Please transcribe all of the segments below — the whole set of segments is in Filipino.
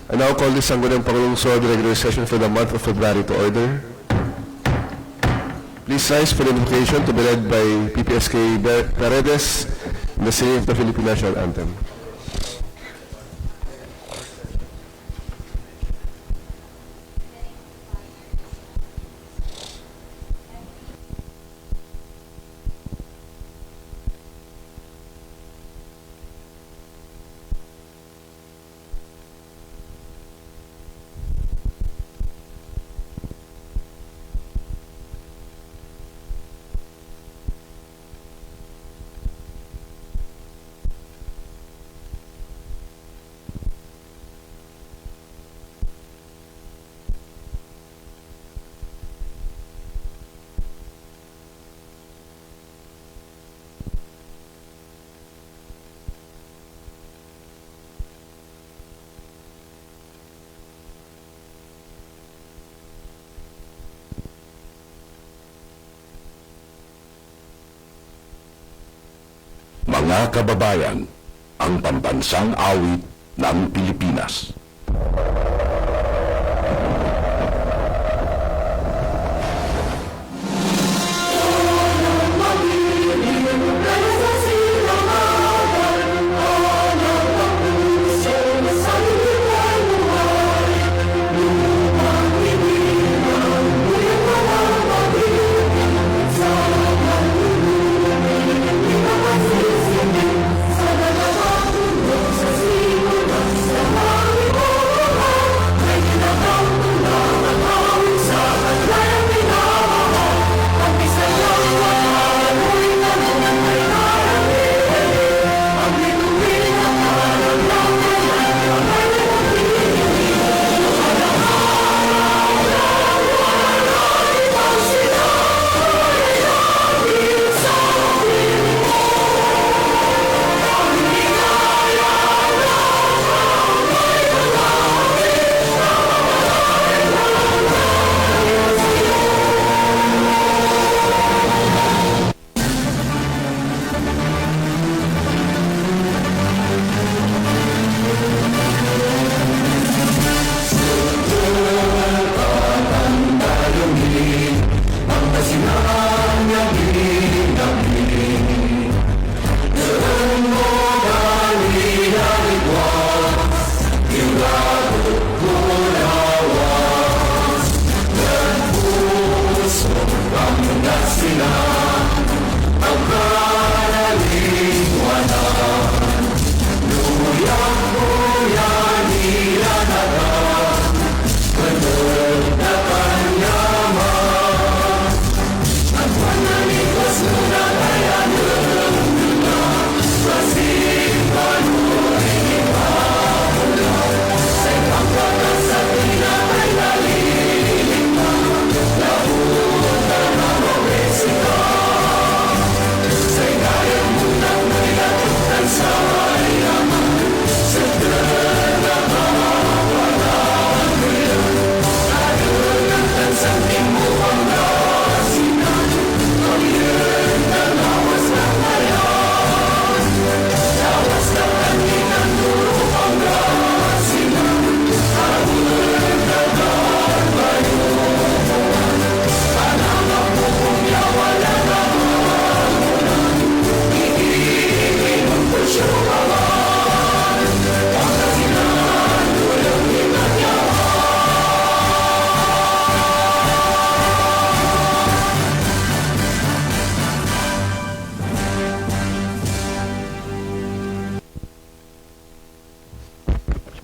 I now call the Sangguniang Pangulongsod regular session for the month of February to order. Please rise for the invocation to be led by PPSK Paredes in the singing of the Philippine National Anthem. Mga kababayan, ang pambansang awit ng Pilipinas.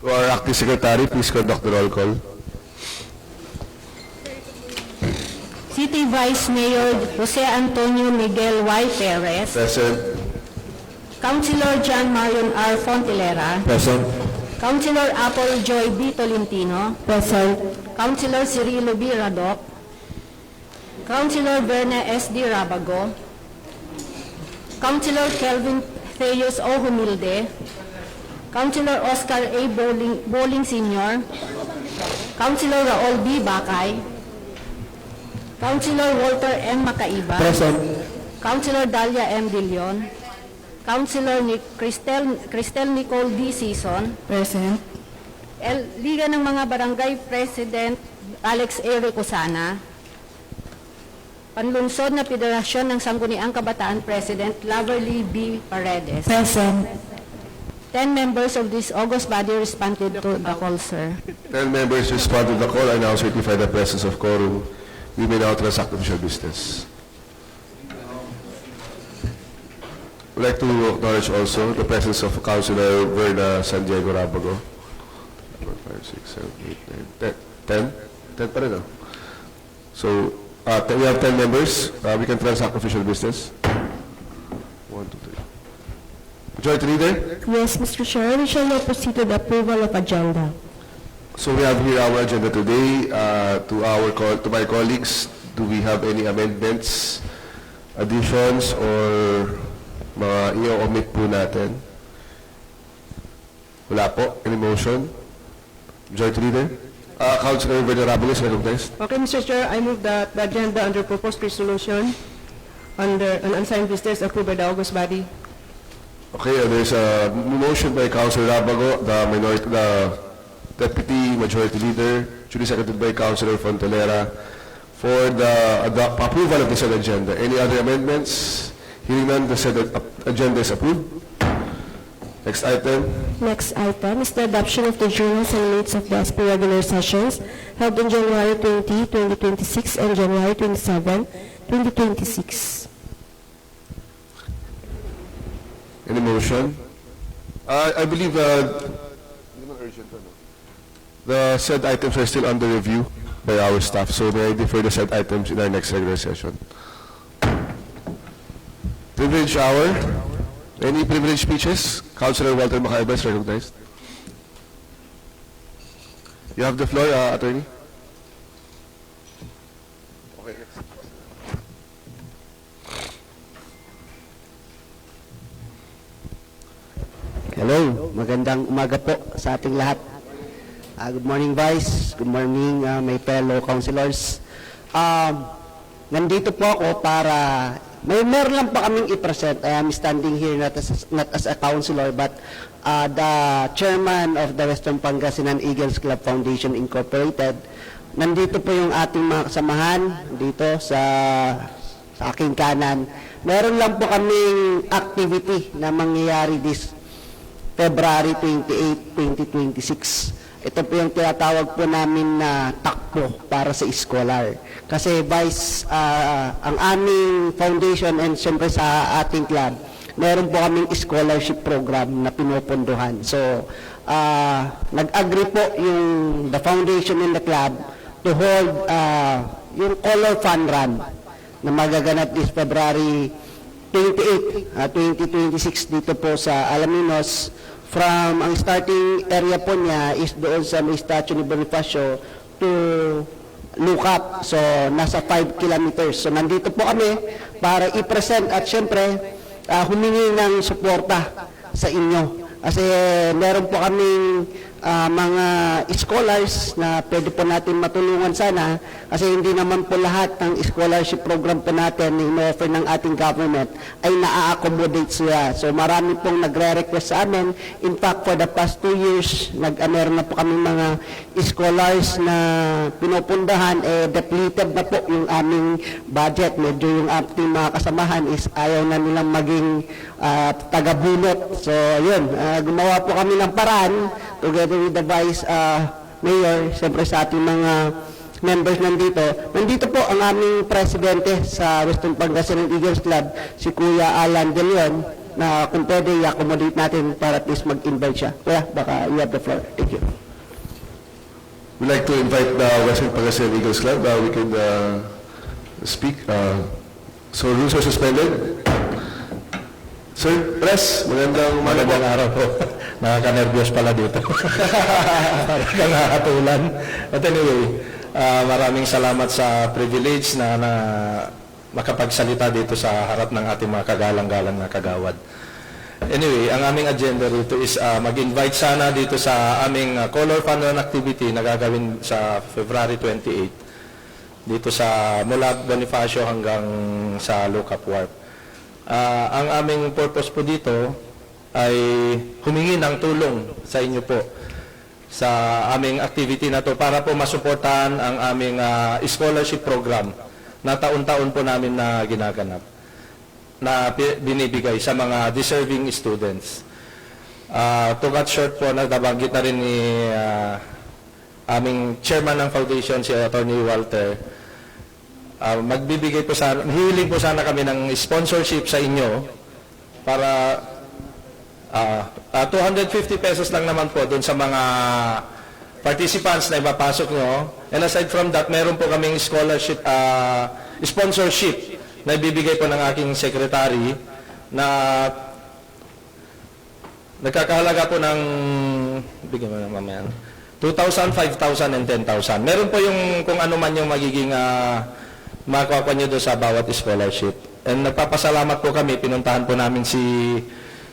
To our acting secretary, please conduct the roll call. City Vice Mayor Jose Antonio Miguel Y. Perez, Present. Councilor John Marion R. Fontilera, Present. Councilor Apple Joy B. Tolentino, Present. Councilor Cirilo B. Radok, Councilor Berna S. D. Rabago, Councilor Kelvin Theus O. Humilde, Councilor Oscar A. Bowling Sr., Councilor Raul B. Bakay, Councilor Walter M. Macaiba, Present. Councilor Dalia M. Dilion, Councilor Cristel Nicole D. Season, Present. Liga ng mga Barangay President Alex A. Recusana. Panlungsod na Federasyon ng Sangguniang Kabataan President Loverly B. Paredes. Present. 10 members of this august body responded to the call, sir. 10 members respond to the call. I now certify the presence of quorum. We may now transact official business. I'd like to acknowledge also the presence of Councilor Verna San Diego Rabago. 4, 5, 6, 7, 8, 9, 10? 10 pa rin, no? So, we have 10 members. We can transact official business. 1, 2, 3. Majority Leader? Yes, Mr. Chair, we shall now proceed to the approval of agenda. So we have here our agenda today. To my colleagues, do we have any amendments, additions, or mga i-omit po natin? Wala po. Any motion? Majority Leader? Councilor Verna Rabago is recognized. Okay, Mr. Chair, I move that the agenda under proposed resolution under an unsigned business approved by the August body. Okay, there's a motion by Councilor Rabago, the Deputy Majority Leader, duly seconded by Councilor Fontalera, for the approval of the said agenda. Any other amendments? Hearing none, the said agenda is approved. Next item. Next item is the adoption of the journals and minutes of the SP regular sessions held on January 20, 2026 and January 27, 2026. Any motion? I believe the said items are still under review by our staff, so may I defer the said items in our next regular session. Privilege hour. Any privilege speeches? Councilor Walter Macaiba is recognized. You have the floor, Attorney. Okay. Hello, magandang umaga po sa ating lahat. Good morning, Vice. Good morning, my fellow councilors. Nandito po ako para, meron lang pa kaming i-present. I am standing here not as a councilor, but the chairman of the Western Pangasinan Eagles Club Foundation Incorporated. Nandito po yung ating mga kasamahan dito sa aking kanan. Meron lang po kaming activity na mangyayari this February 28, 2026. Ito po yung tinatawag po namin na takbo para sa scholar. Kasi Vice, ang aming foundation and siyempre sa ating club, meron po kaming scholarship program na pinupunduhan. So, nag-agree po yung the foundation and the club to hold yung color fun run na magaganap this February 28, 2026 dito po sa Alaminos. Ang starting area po niya is doon sa may statue ni Bonifacio to Lucap. So, nasa 5 kilometers. So, nandito po kami para i-present at syempre, humingi ng suporta sa inyo. Kasi meron po kaming mga scholars na pwede po natin matulungan sana kasi hindi naman po lahat ng scholarship program po natin na ino-offer ng ating government ay na-accommodate sila. So marami pong nagre-request sa amin. In fact, for the past 2 years, meron na po kami mga scholars na pinupundahan, depleted na po yung aming budget. Medyo yung ating mga kasamahan is ayaw na nilang maging taga-bunot. So yun, gumawa po kami ng paraan together with the Vice Mayor, siyempre sa ating mga members nandito. Nandito po ang aming presidente sa Western Pangasinan Eagles Club, si Kuya Alan De Leon, na kung pwede i-accommodate natin para at least mag-invite siya. Kuya, baka you have the floor. Thank you. We'd like to invite the Western Pangasinan Eagles Club. We can speak. So rules are suspended. Sir, Press, magandang araw po. Nakaka-nervyos pala dito. Parang nakakatulan. But anyway, maraming salamat sa privilege na makapagsalita dito sa harap ng ating mga kagalang-galang na kagawad. Anyway, ang aming agenda rito is mag-invite sana dito sa aming Color Fun Run activity na gagawin sa February 28 dito sa mula Bonifacio hanggang sa Lucap Wharf. Ang aming purpose po dito ay humingi ng tulong sa inyo po sa aming activity na to para po masuportahan ang aming scholarship program na taon-taon po namin na ginaganap na binibigay sa mga deserving students. To cut short po, nabanggit na rin ni aming chairman ng foundation, si Attorney Walter, magbibigay po sana, hihiling po sana kami ng sponsorship sa inyo para 250 pesos lang naman po doon sa mga participants na ipapasok nyo. And aside from that, meron po kaming scholarship, sponsorship na ibibigay po ng aking secretary na nagkakahalaga po ng, bigyan mo na mamaya, 2,000, 5,000, and 10,000. Meron po yung kung ano man yung magiging makuha nyo doon sa bawat scholarship. And nagpapasalamat po kami, pinuntahan po namin si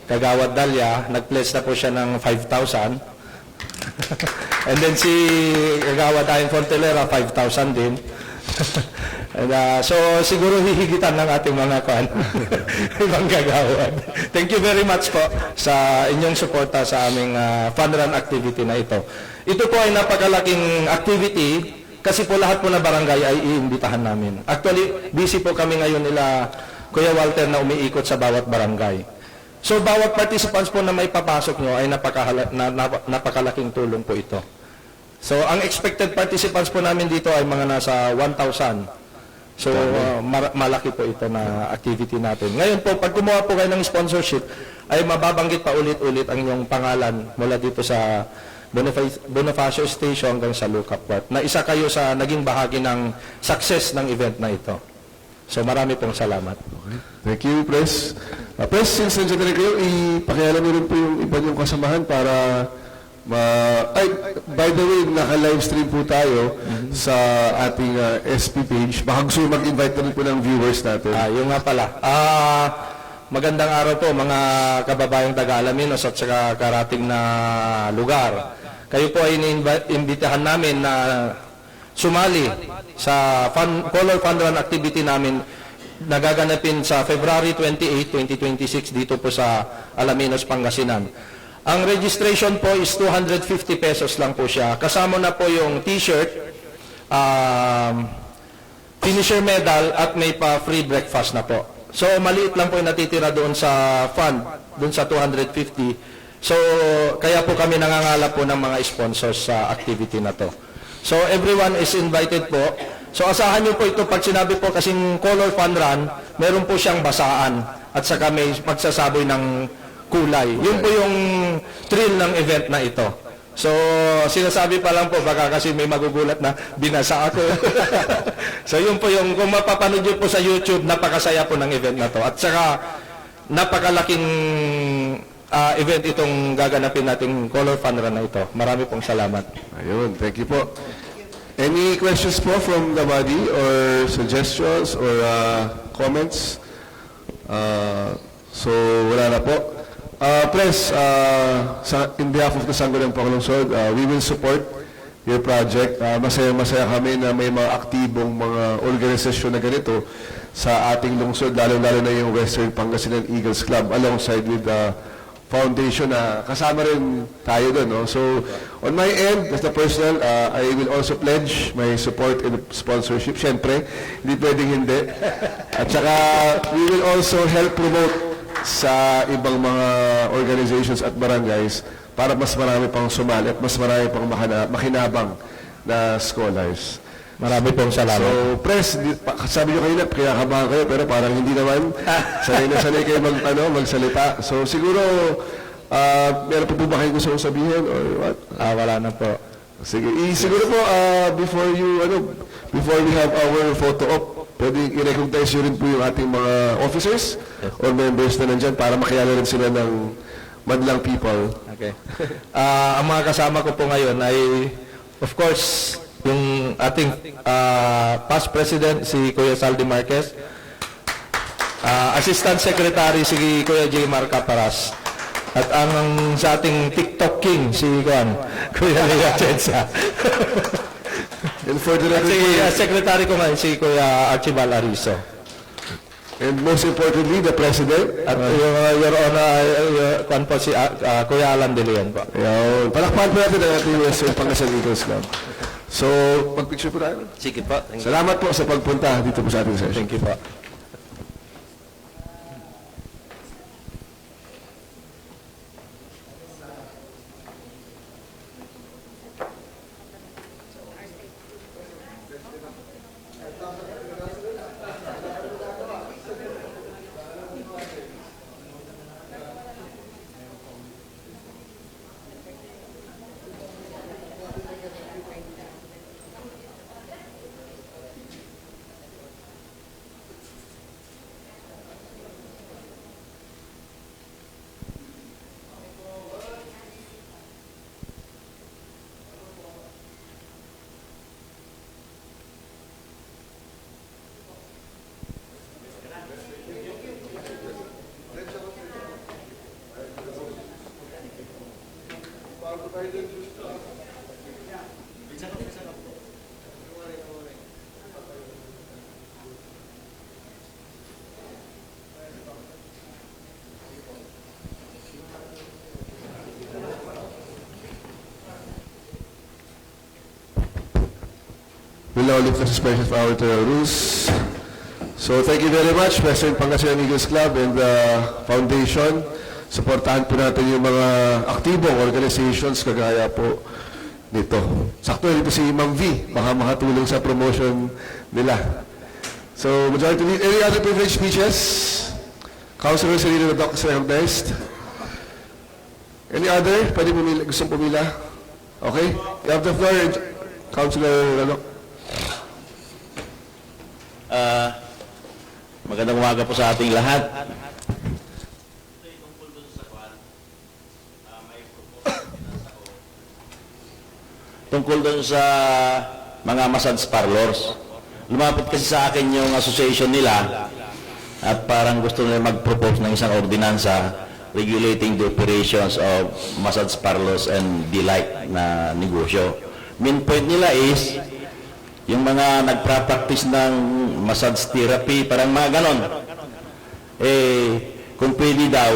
Kagawad Dalia, nag-pledge na po siya ng 5,000. And then si Kagawad Ayon Fontelera, 5,000 din. And, so siguro hihigitan ng ating mga ibang kagawad. Thank you very much po sa inyong suporta sa aming fun run activity na ito. Ito po ay napakalaking activity kasi po lahat po na barangay ay iimbitahan namin. Actually, busy po kami ngayon nila Kuya Walter na umiikot sa bawat barangay. So bawat participants po na may papasok nyo ay napakalaking tulong po ito. So ang expected participants po namin dito ay mga nasa 1,000. So malaki po ito na activity natin. Ngayon po, pag kumuha po kayo ng sponsorship, ay mababanggit pa ulit-ulit ang inyong pangalan mula dito sa Bonifacio Station hanggang sa Lookout Port, na isa kayo sa naging bahagi ng success ng event na ito. So marami pong salamat. Okay. Thank you, Pres. Pres, since nandiyan na kayo, ipakialam niyo rin po yung iba niyong kasamahan para by the way, naka-live stream po tayo sa ating SP page. Baka gusto mag-invite na rin po ng viewers natin. Yung nga pala. Magandang araw po mga kababayang taga-Alaminos at saka karating na lugar. Kayo po ay iniimbitahan namin na sumali sa Color Fun Run activity namin na gaganapin sa February 28, 2026 dito po sa Alaminos, Pangasinan. Ang registration po is 250 pesos lang po siya. Kasama na po yung t-shirt, finisher medal at may pa free breakfast na po. So maliit lang po yung natitira doon sa fund, doon sa 250. So kaya po kami nangangalap po ng mga sponsors sa activity na to. So everyone is invited po. So asahan niyo po ito pag sinabi po kasing Color Fun Run, meron po siyang basaan at saka may magsasaboy ng kulay. Yun po yung thrill ng event na ito. So, sinasabi pa lang po, baka kasi may magugulat na binasa ako. So, yun po yung, kung mapapanood nyo po sa YouTube, napakasaya po ng event na to. At saka, napakalaking event itong gaganapin nating Color Fun Run na ito. Marami pong salamat. Ayun, thank you po. Any questions po from the body or suggestions or comments? So, wala na po. Pres, in behalf of the Sangguniang Panglungsod, we will support your project. Masaya-masaya kami na may mga aktibong mga organisasyon na ganito sa ating lungsod, lalo-lalo na yung Western Pangasinan Eagles Club alongside with the foundation na kasama rin tayo doon. No? So, on my end, as the personal, I will also pledge my support and sponsorship. Siyempre, hindi pwedeng hindi. At saka, we will also help promote sa ibang mga organizations at barangays para mas marami pang sumali at mas marami pang makinabang na scholars. Marami pong salamat. So, Pres, sabi nyo kanina, kinakabahan kayo, pero parang hindi naman. Sanay na sanay kayo magsalita. So, siguro, meron po ba kayo gusto sabihin or what? Wala na po. Sige, siguro po, before we have our photo op, pwede i-recognize nyo rin po yung ating mga officers or members na nandyan para makilala rin sila ng madlang people. Okay. Ang mga kasama ko po ngayon ay, of course, yung ating past president, si Kuya Saldi Marquez, assistant secretary, si Kuya J. Marca Paras, at ang sa ating TikTok king, si Kuya Lea Chensa. And for the record, Si secretary ko ngayon, si Kuya Archibald Arizo. And most importantly, the President. At Your Honor, kuwan po si Kuya Alan De Leon po. Ayun. Palakpakan po natin ang ating Western Pangasinan Eagles Club. So, mag-picture po tayo. Sige po. Thank you. Salamat po sa pagpunta dito po sa ating session. Thank you po. We'll now lift the suspension of our internal rules. So thank you very much, President Pangasinan Eagles Club and the Foundation. Supportahan po natin yung mga aktibong organizations kagaya po nito. Sakto dito si Ma'am V, baka makatulong sa promotion nila. So, Majority Leader, any other privileged speeches? Councilor Serino Doc is recognized. Any other? Pwede pumila, gustong pumila? Okay? You have the floor, Councilor Doc. Magandang umaga po sa ating lahat. Tungkol doon sa mga massage parlors. Lumapit kasi sa akin yung association nila at parang gusto nila mag-propose ng isang ordinansa regulating the operations of massage parlors and the like na negosyo. Main point nila is yung mga nagpa-practice ng massage therapy, parang mga ganon. Kung pwede daw,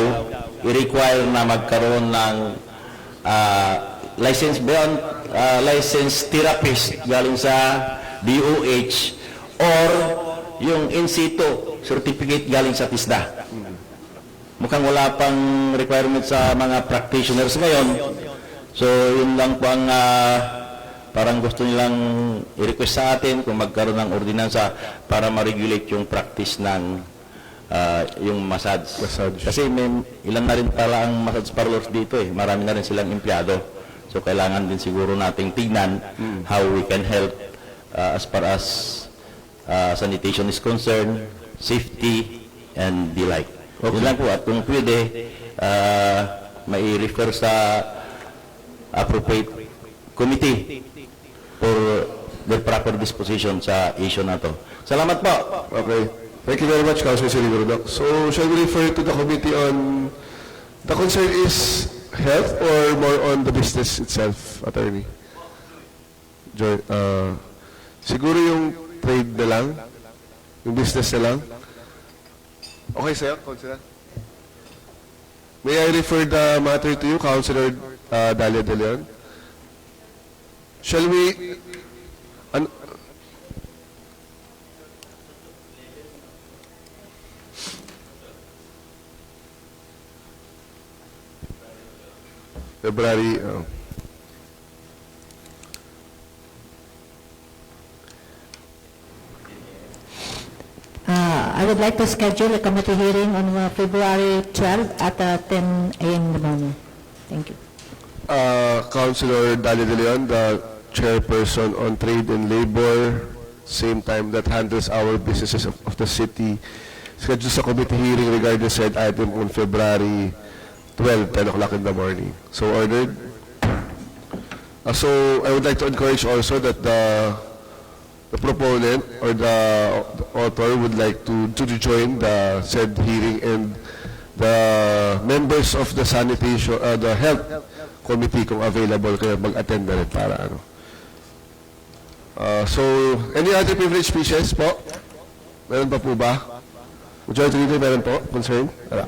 i-require na magkaroon ng license beyond licensed therapist galing sa DOH or yung in situ certificate galing sa TISDA. Mukhang wala pang requirement sa mga practitioners ngayon. So, yun lang po ang parang gusto nilang i-request sa atin kung magkaroon ng ordinansa para ma-regulate yung practice ng yung massage. Kasi may ilan na rin pala ang massage parlors dito eh. Marami na rin silang empleyado. So kailangan din siguro nating tignan how we can help as far as sanitation is concerned, safety, and the like. Okay. Yun lang po. At kung pwede, may refer sa appropriate committee for the proper disposition sa issue na to. Salamat po. Okay. Thank you very much, Councilor Serino Doc. So, shall we refer to the committee on... The concern is health or more on the business itself, Attorney? Siguro yung trade na lang? Yung business na lang? Okay sa'yo, Councilor? May I refer the matter to you, Councilor Dalia De Leon? Shall we... February... I would like to schedule a committee hearing on February 12 at 10 a.m. in the morning. Thank you. Councilor Dalia De Leon, the chairperson on trade and labor, same time that handles our businesses of the city, schedules a committee hearing regarding said item on February 12, 10 o'clock in the morning. So ordered. So I would like to encourage also that the proponent or the author would like to join the said hearing, and the members of the sanitation, the health committee kung available kayo mag-attend na rin para ano. So, any other privileged speeches po? Meron pa po ba? Majority Leader, meron po? Concern? Wala.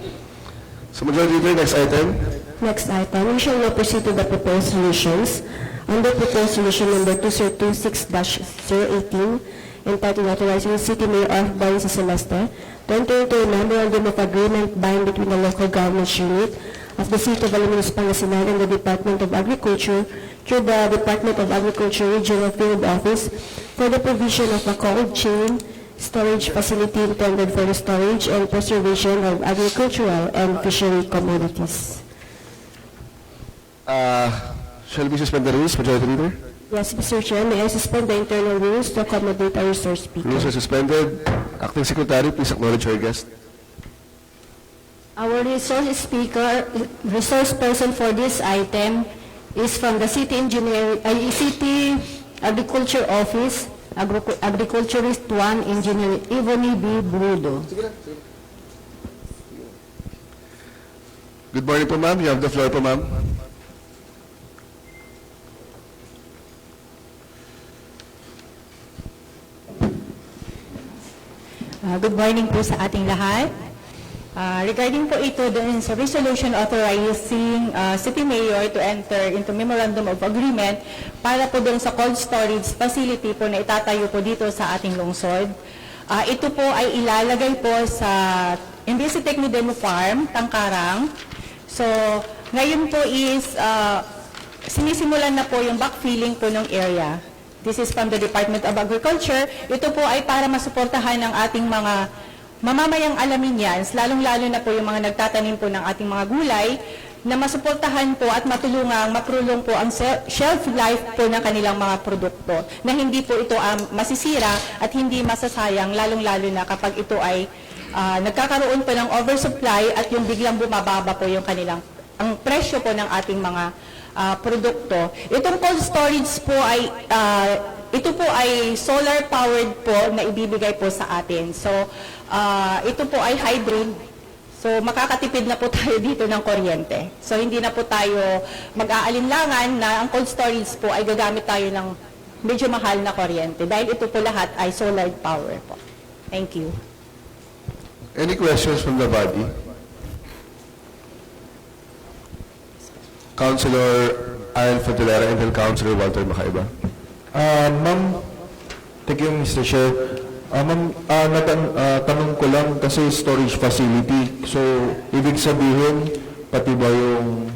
So Majority Leader, next item. Next item, we shall now proceed to the proposed resolutions. Under proposed resolution number 2026-018, entitled authorizing the City Mayor of Barangay Celeste to enter into a memorandum of agreement bind between the local government unit of the City of Alaminos, Pangasinan and the Department of Agriculture through the Department of Agriculture Regional Field Office for the provision of a cold chain storage facility intended for the storage and preservation of agricultural and fishery commodities. Shall we suspend the rules, Majority Leader? Yes, Mr. Chair, may I suspend the internal rules to accommodate our resource speaker? Rules are suspended. Acting Secretary, please acknowledge our guest. Our resource person for this item is from the City City Agriculture Office, Agriculturist 1 Engineer Ivony B. Brudo. Good morning po, ma'am. You have the floor po, ma'am. Good morning po sa ating lahat. Regarding po ito doon sa resolution authorizing City Mayor to enter into Memorandum of Agreement para po doon sa cold storage facility po na itatayo po dito sa ating lungsod. Ito po ay ilalagay po sa Imbesi Tecnodemo Farm, Tangkarang. So, ngayon po is sinisimulan na po yung backfilling po ng area. This is from the Department of Agriculture. Ito po ay para masuportahan ng ating mga mamamayang Alaminians, lalong-lalo na po yung mga nagtatanim po ng ating mga gulay, na masuportahan po at matulungang maprulong po ang shelf life po ng kanilang mga produkto, na hindi po ito masisira at hindi masasayang, lalong-lalo na kapag ito ay nagkakaroon po ng oversupply at yung biglang bumababa po yung kanilang, ang presyo po ng ating mga produkto. Itong cold storage po ay ito po ay solar powered po na ibibigay po sa atin. So ito po ay hybrid. So makakatipid na po tayo dito ng kuryente. So hindi na po tayo mag-aalinlangan na ang cold storage po ay gagamit tayo ng medyo mahal na kuryente dahil ito po lahat ay solar power po. Thank you. Any questions from the body? Councilor Alan Fadilera and then Councilor Walter Makaiba. Ma'am, thank you, Mr. Chair. Ma'am, tanong ko lang kasi storage facility. So, ibig sabihin, pati ba yung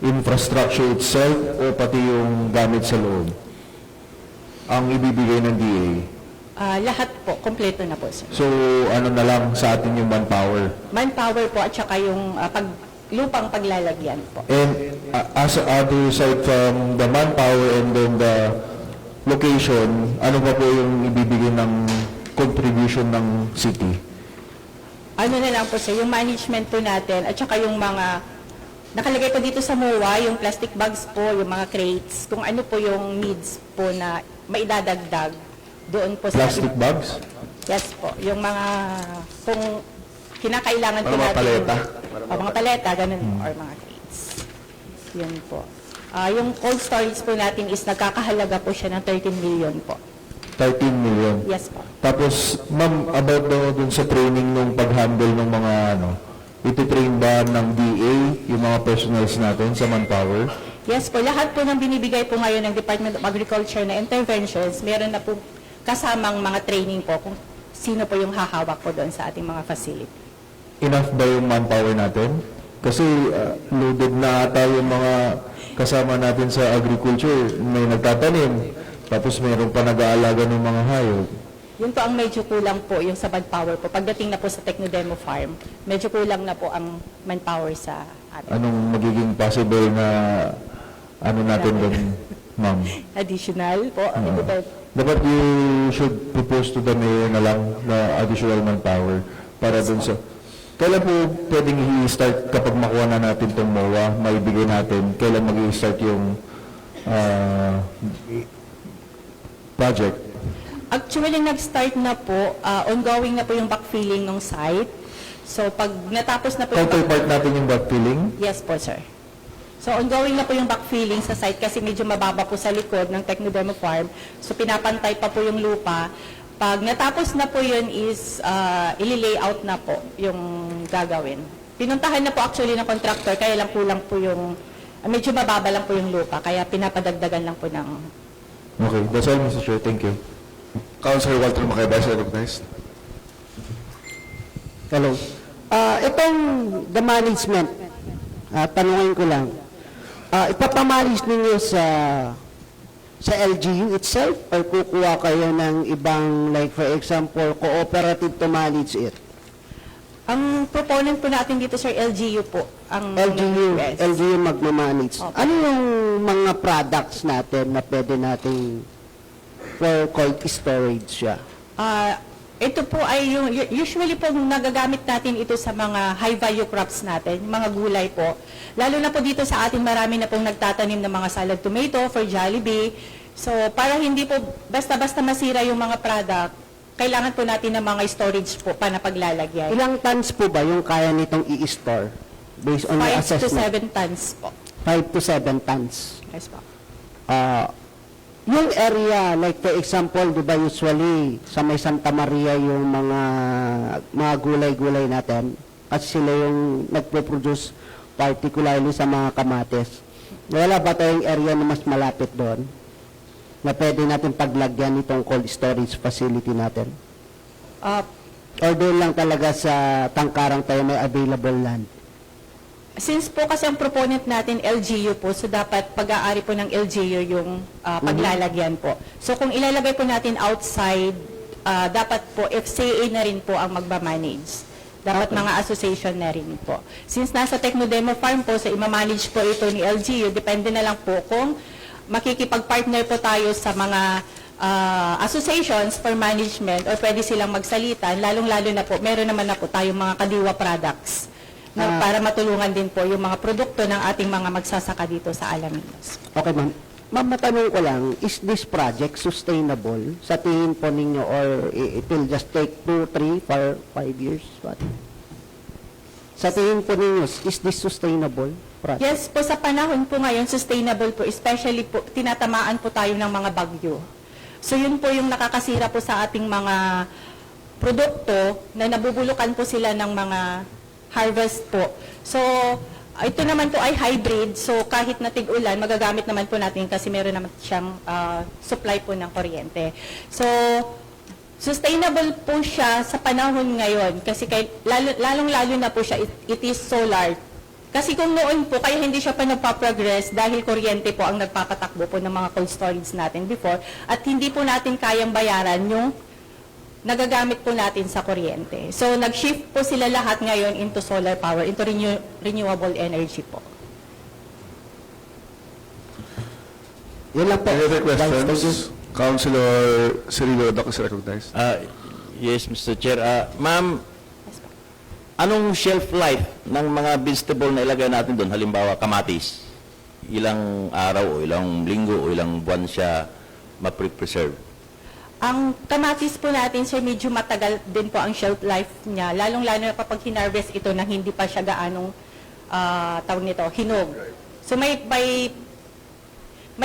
infrastructure itself o pati yung gamit sa loob ang ibibigay ng DA? Lahat po, kompleto na po, sir. So, ano na lang sa atin yung manpower? Manpower po at saka yung lupang paglalagyan po. And as other side from the manpower and then the location, ano ba po yung ibibigay ng contribution ng city? Ano na lang po sir, yung management po natin at saka yung mga nakalagay po dito sa MOA, yung plastic bags po, yung mga crates, kung ano po yung needs po na maidadagdag doon po sa... Plastic bags? Yes po, yung mga kung kinakailangan po Mga natin. paleta? Mga paleta, ganun po, or mga crates. Yun po. Yung cold storage po natin is nagkakahalaga po siya ng 13 million po. 13 million? Yes po. Tapos, ma'am, about dun sa training ng pag-handle ng mga iti-train ba ng DA yung mga personals natin sa manpower? Yes po, lahat po ng binibigay po ngayon ng Department of Agriculture na interventions, meron na po kasamang mga training po kung sino po yung hahawak po doon sa ating mga facility. Enough ba yung manpower natin? Kasi loaded na ata yung mga kasama natin sa agriculture. May nagtatanim, tapos mayroon pa nag-aalaga ng mga hayop. Yun po ang medyo kulang po, yung sa manpower po. Pagdating na po sa Tecnodemo Farm, medyo kulang na po ang manpower sa atin. Anong magiging possible na natin doon, ma'am? Additional po. Ito po. Dapat you should propose to the mayor na lang na additional manpower para doon sa... Kailan po pwedeng i-start kapag makuha na natin itong MOA, maibigay natin, kailan mag-i-start yung project? Actually, nag-start na po, ongoing na po yung backfilling ng site. So, pag natapos na po yung... Counterpart natin yung backfilling? Yes po, sir. So, ongoing na po yung backfilling sa site kasi medyo mababa po sa likod ng Tecnodemo Farm. So, pinapantay pa po yung lupa Pag natapos na po yun is ili-layout na po yung gagawin. Pinuntahan na po actually ng contractor, kaya lang po yung, medyo mababa lang po yung lupa, kaya pinapadagdagan lang po ng... Okay, that's all, Mr. Chair. Thank you. Councilor Walter Macabebe is recognized. Hello. Itong the management, tanungin ko lang, ipapamalis ninyo sa LGU itself or kukuha kayo ng ibang, like for example, cooperative to manage it? Ang proponent po natin dito, sir, LGU po. Ang Yes. LGU magmamanage. Opo. Ano yung mga products natin na pwede nating for cold storage siya? Ito po ay yung, usually po nagagamit natin ito sa mga high value crops natin, mga gulay po. Lalo na po dito sa atin, marami na pong nagtatanim ng mga salad tomato for Jollibee. So, para hindi po basta-basta masira yung mga product, kailangan po natin ng mga storage po para paglalagyan. Ilang tons po ba yung kaya nitong i-store? Based on your 5 to assessment? 7 tons po. 5 to 7 tons. Yes po. Yung area, like for example, di ba usually sa may Santa Maria yung mga gulay-gulay natin, kasi sila yung nagpo-produce particularly sa mga kamatis. Wala ba tayong area na mas malapit doon na pwede natin paglagyan itong cold storage facility natin? Or doon lang talaga sa Tangkarang tayo may available land? Since po kasi ang proponent natin LGU po, so dapat pag-aari po ng LGU yung paglalagyan po. So kung ilalagay po natin outside, dapat po FCA na rin po ang magmamanage. Dapat mga association na rin po. Since nasa Technodemo Farm po, sa imamanage po ito ni LGU, depende na lang po kung makikipag-partner po tayo sa mga associations for management or pwede silang magsalita, lalong-lalo na po, meron naman na po tayong mga kadiwa products na para matulungan din po yung mga produkto ng ating mga magsasaka dito sa Alaminos. Okay, ma'am. Ma'am, matanong ko lang, is this project sustainable sa tingin po ninyo or it will just take 2, 3, 4, 5 years? What? Sa tingin po ninyo, is this sustainable project? Yes po, sa panahon po ngayon, sustainable po, especially po, tinatamaan po tayo ng mga bagyo. So yun po yung nakakasira po sa ating mga produkto na nabubulukan po sila ng mga harvest po. So, ito naman po ay hybrid. So, kahit na tig-ulan, magagamit naman po natin kasi meron naman siyang supply po ng kuryente. So, sustainable po siya sa panahon ngayon kasi lalong-lalo na po siya, it is solar. Kasi kung noon po, kaya hindi siya pa nagpa-progress dahil kuryente po ang nagpapatakbo po ng mga cold storage natin before at hindi po natin kayang bayaran yung nagagamit po natin sa kuryente. So, nag-shift po sila lahat ngayon into solar power, into renewable energy po. Yun lang po. Any other Thank you. questions? Councilor Cirilo Rodoc is recognized. Yes, Mr. Chair. Ma'am, anong shelf life ng mga vegetable na ilagay natin doon? Halimbawa, kamatis. Ilang araw o ilang linggo o ilang buwan siya ma-preserve? Ang kamatis po natin, sir, medyo matagal din po ang shelf life niya. Lalong-lalo na kapag hinarvest ito na hindi pa siya gaanong tawag nito, hinog. So may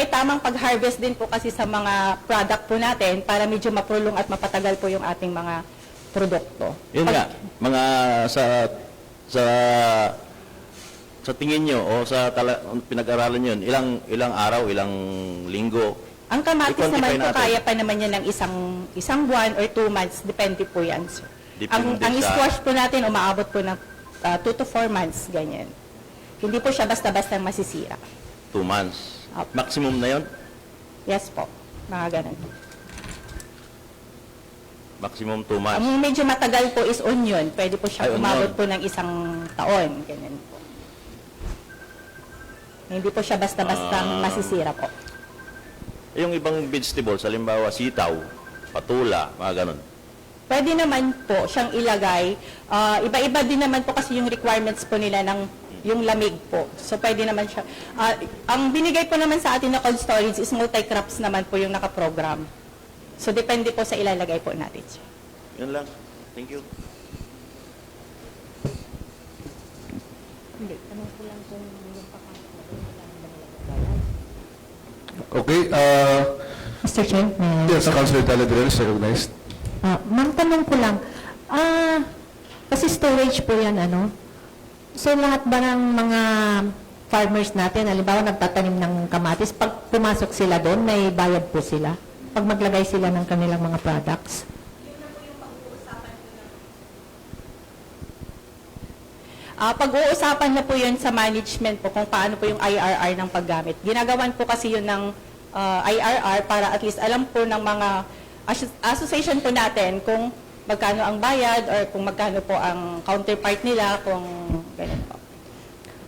tamang pag-harvest din po kasi sa mga product po natin para medyo maprolong at mapatagal po yung ating mga produkto. Yun nga, mga sa tingin nyo o sa pinag-aralan yun, ilang araw, ilang linggo? Ang kamatis I-quantify naman po, natin. kaya pa naman yan ng isang buwan or 2 months. Depende po yan, sir. Depende Ang sa- squash po natin, umaabot po ng 2 to 4 months, ganyan. Hindi po siya basta-basta masisira. 2 months. Opo. Maximum na yon? Yes po, mga ganun. Maximum 2 months. Ang medyo matagal po is onion. Pwede po siya Ay, umabot onion. po ng 1 taon, ganyan po. Hindi po siya basta-basta masisira po. Yung ibang vegetables, halimbawa sitaw, patula, mga ganun. Pwede naman po siyang ilagay. Iba-iba din naman po kasi yung requirements po nila ng yung lamig po. So, pwede naman siya. Ang binigay po naman sa atin na cold storage is multi-crops naman po yung nakaprogram. So, depende po sa ilalagay po natin. Yun lang. Thank you. Okay, Mr. Chair, yes, Councilor Taladriel is recognized. Ma'am, tanong ko lang, kasi storage po yan, ano? So, lahat ba ng mga farmers natin, halimbawa nagtatanim ng kamatis, pag pumasok sila doon, may bayad po sila? Pag maglagay sila ng kanilang mga products? Pag-uusapan na po yun sa management po kung paano po yung IRR ng paggamit. Ginagawan po kasi yun ng IRR para at least alam po ng mga association po natin kung magkano ang bayad or kung magkano po ang counterpart nila, kung ganun po.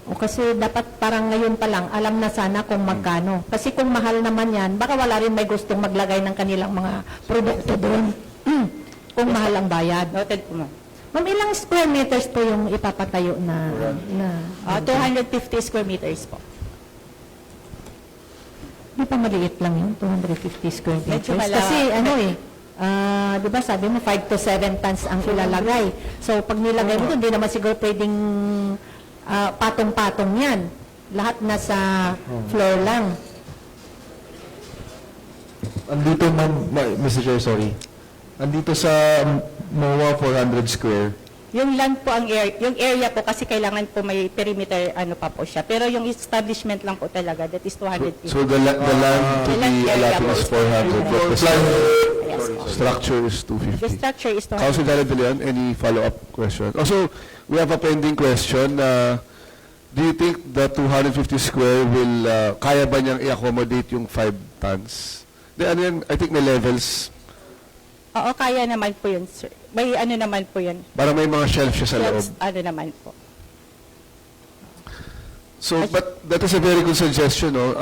O kasi dapat parang ngayon pa lang, alam na sana kung magkano. Kasi kung mahal naman yan, baka wala rin may gustong maglagay ng kanilang mga produkto doon. Kung mahal ang bayad. Noted po, ma'am. Ma'am, ilang square meters po yung ipapatayo na 250 square meters po. Di pa maliit lang yun, 250 square meters. Medyo Kasi di ba sabi mo 5 to 7 tons ang ilalagay. So pag nilagay mo doon, di naman siguro pwedeng patong-patong yan. Lahat nasa floor lang. Andito, Mr. Chair, sorry. Andito sa MOA 400 square. Yung land po yung area po kasi kailangan po may perimeter pa po siya. Pero yung establishment lang po talaga, that is 250. So the land to The land be area allotted po is is 400, but the Yes po. structure is The 250. structure is 250. Council Deleon, any follow-up question? Also, we have a pending question. Do you think the 250 square will, kaya ba niyang i-accommodate yung 5 tons? I think may levels. Oo, kaya naman po yun, sir. May naman po yun. Parang may mga shelf siya sa loob. Yes, naman po. So, but that is a very good suggestion, no?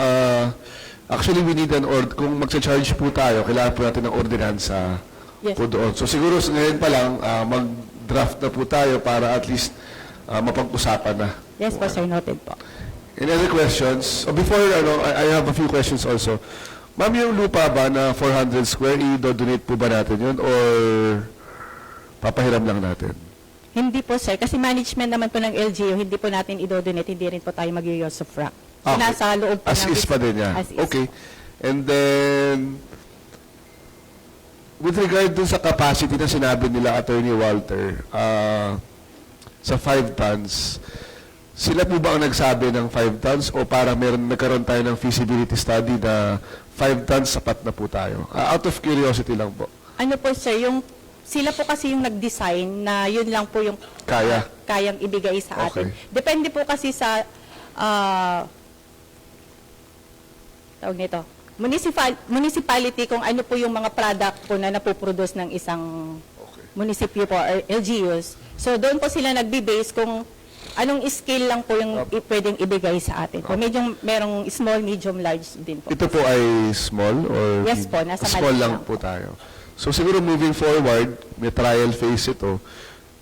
Actually, we need an kung magsa-charge po tayo, kailangan po natin ng ordinansa Yes. po doon. So, siguro ngayon pa lang, mag-draft na po tayo para at least mapag-usapan na. Yes po, sir. Noted po. Any other questions? Before, I have a few questions also. Ma'am, yung lupa ba na 400 square, i-donate po ba natin yun or papahiram lang natin? Hindi po, sir. Kasi management naman po ng LGU, hindi po natin i-donate, hindi rin po tayo mag-use of rock. So, Okay. nasa loob po As ng- is pa din yan? As is. Okay. And then, with regard dun sa capacity na sinabi nila Attorney Walter, sa 5 tons, sila po ba ang nagsabi ng 5 tons o para nagkaroon tayo ng feasibility study na 5 tons sapat na po tayo? Out of curiosity lang po. Ano po, sir, sila po kasi yung nag-design na yun lang po yung kayang ibigay sa atin. Okay. Depende po kasi sa tawag nito, municipality kung ano po yung mga product po na napoproduce ng isang munisipyo po or LGUs. So doon po sila nagbe-base kung anong scale lang po yung pwedeng ibigay sa atin. Kung medyo merong small, medium, large din po. Ito po ay small or Yes po, nasa small maliit lang lang po tayo. So siguro moving forward, may trial phase ito.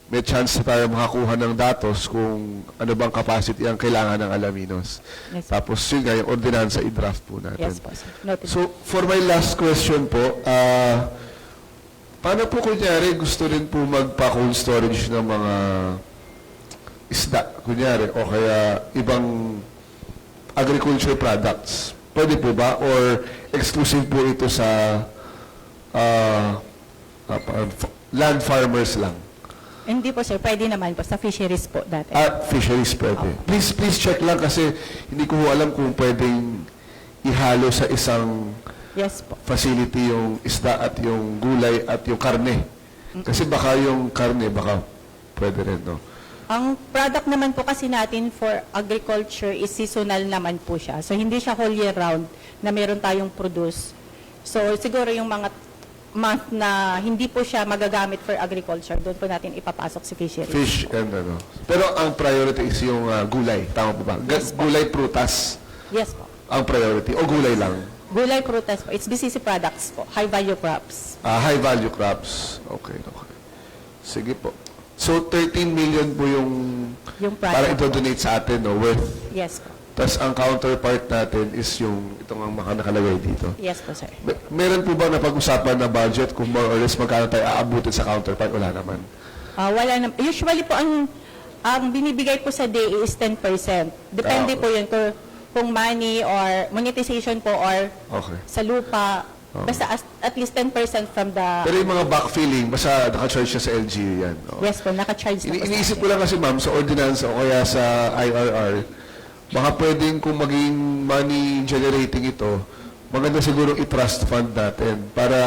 May chance na tayo makakuha ng datos kung ano bang capacity ang kailangan ng Alaminos. Yes, Tapos yun nga, yung ordinansa i-draft po natin. Yes po, sir. Noted. So for my last question po, paano po kunyari gusto rin po magpa-cold storage ng mga isda, kunyari, o kaya ibang agriculture products? Pwede po ba? Or exclusive po ito sa land farmers lang? Hindi po, sir. Pwede naman po sa fisheries po dati. Fisheries pwede. Please check lang kasi hindi ko alam kung pwedeng ihalo sa isang Yes po. facility yung isda at yung gulay at yung karne. Kasi baka yung karne, baka pwede rin, no? Ang product naman po kasi natin for agriculture is seasonal naman po siya. So, hindi siya whole year round na meron tayong produce. So, siguro yung mga month na hindi po siya magagamit for agriculture, doon po natin ipapasok si fisheries. Fish and ano. Pero ang priority is yung gulay. Tama po ba? Gulay, prutas Yes po. ang priority. O gulay lang? Gulay, prutas po. It's BCC products po. High value crops. High value crops. Okay. Sige po. So, 13 million po yung Yung product para po. ito-donate sa atin, no? Worth. Yes po. Tapos ang counterpart natin is yung itong ang nakalagay dito. Yes po, sir. Meron po ba napag-usapan na budget kung more or less magkano tayo aabutin sa counterpart? Wala naman. Wala na. Usually po, ang binibigay po sa day is 10%. Depende po yun kung money or monetization po or Okay. sa lupa. Basta at least 10% from the... Pero yung mga backfilling, basta naka-charge siya sa LGU yan. Oo. Yes po, naka-charge na po sa Iniisip atin. ko lang kasi ma'am, sa ordinance o kaya sa IRR, baka pwedeng kung maging money generating ito, maganda siguro i-trust fund natin para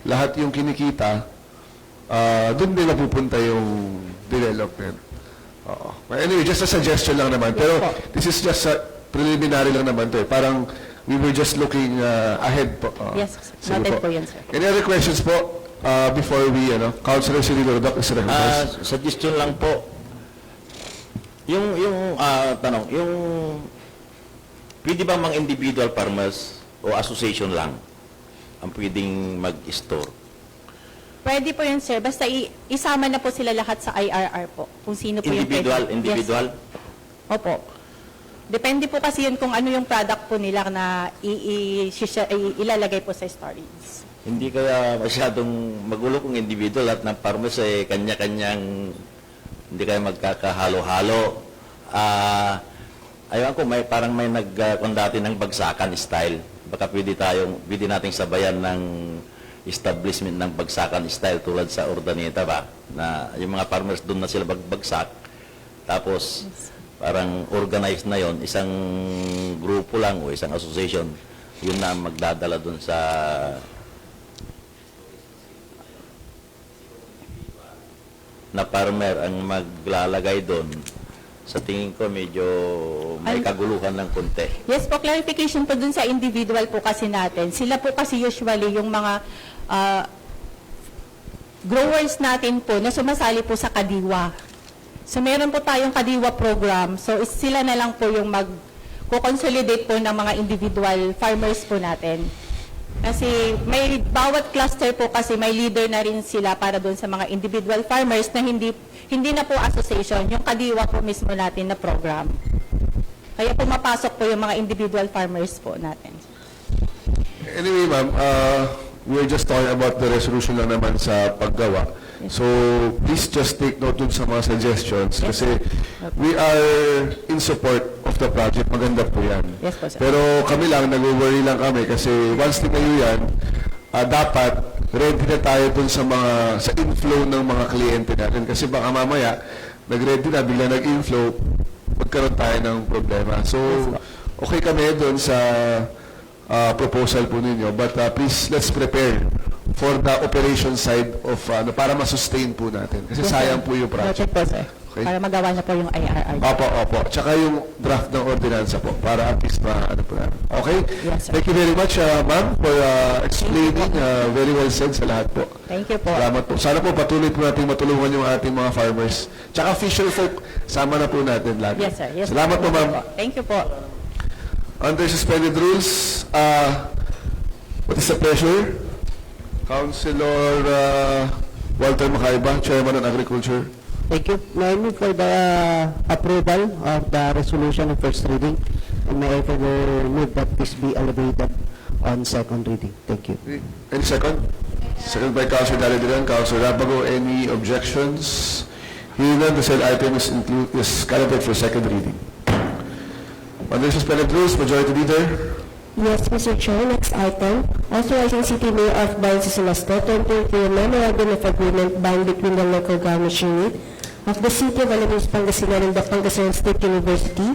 lahat yung kinikita, doon din napupunta yung development. Oo. But anyway, just a suggestion lang naman. Pero this is just a preliminary lang naman to eh. Parang we were just looking ahead po. Yes, Sige noted po yan, sir. Any other questions po before we, Councilor Silvio Rodoc is recognized. Suggestion lang po. Yung tanong, yung pwede ba mga individual farmers o association lang ang pwedeng mag-store? Pwede po yun, sir. Basta isama na po sila lahat sa IRR po. Kung sino po yung pwede. Individual? Yes. Opo. Depende po kasi yun kung ano yung product po nila na ilalagay po sa storage. Hindi kaya masyadong magulo kung individual at ng farmers ay kanya-kanyang hindi kaya magkakahalo-halo. Ayun ko, parang may nagkondati ng bagsakan style. Baka pwede nating sabayan ng establishment ng bagsakan style tulad sa Urdaneta ba? Na yung mga farmers doon na sila bagbagsak. Tapos parang organized na yon, isang grupo lang o isang association, yun na magdadala doon sa na farmer ang maglalagay doon. Sa tingin ko medyo may kaguluhan ng konti. Yes po, clarification po dun sa individual po kasi natin. Sila po kasi usually yung mga growers natin po na sumasali po sa Kadiwa. So meron po tayong Kadiwa program. So sila na lang po yung mag-consolidate po ng mga individual farmers po natin. Kasi may bawat cluster po kasi may leader na rin sila para doon sa mga individual farmers na hindi na po association, yung Kadiwa po mismo natin na program. Kaya pumapasok po yung mga individual farmers po natin. Anyway, ma'am, we're just talking about the resolution lang naman sa paggawa. So, please just take note dun sa mga suggestions kasi we are in support of the project. Maganda po yan. Yes po, sir. Pero kami lang, nag-worry lang kami kasi once tinayo yan, dapat ready na tayo dun sa inflow ng mga kliyente natin. Kasi baka mamaya, nag-ready na, bigla nag-inflow, magkaroon tayo ng problema. So, okay kami dun sa proposal po ninyo. But please, let's prepare for the operation side of para ma-sustain po natin. Kasi sayang po yung project. Noted po, sir. Okay. Para magawa na po yung IRR. Opo. Tsaka yung draft ng ordinansa po para at least po namin. Okay? Yes, sir. Thank you very much, ma'am, for explaining. Very well said sa lahat po. Thank you po. Salamat po. Sana po patuloy po natin matulungan yung ating mga farmers. Tsaka fisher folk, sama na po natin lagi. Yes, sir. Yes, Salamat po, ma'am. Thank you po. Under suspended rules, what is the pleasure? Councilor Walter Macaiba, Chairman on Agriculture. Thank you. May I move for the approval of the resolution of first reading? And may I further move that this be elevated on second reading? Thank you. Any second? Second by Councilor Dalidiran. Councilor Rabago, any objections? Hearing none, the said item is calculated for second reading. Under suspended rules, Majority Leader. Yes, Mr. Chair. Next item, authorizing City Mayor of Bayan Celeste to enter into a memorandum of agreement bound between the local government unit of the City of Alaminos, Pangasinan and the Pangasinan State University,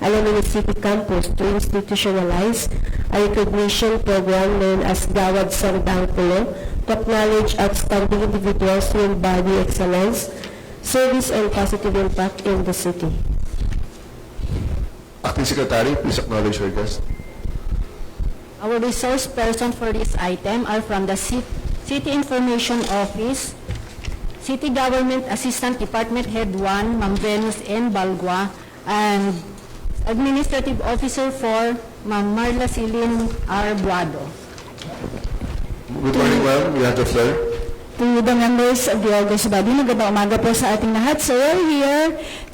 Alaminos City Campus to institutionalize a recognition program known as Gawad Sandang Pulo to acknowledge outstanding individuals who embody excellence, service, and positive impact in the city. Acting Secretary, please acknowledge your guest. Our resource person for this item are from the City Information Office, City Government Assistant Department Head 1, Ma'am Venus N. Balgua, and Administrative Officer 4, Ma'am Marla Celine R. Buado. Good morning, ma'am. You have the floor. To the members of the August Body, magandang umaga po sa ating lahat. So we're here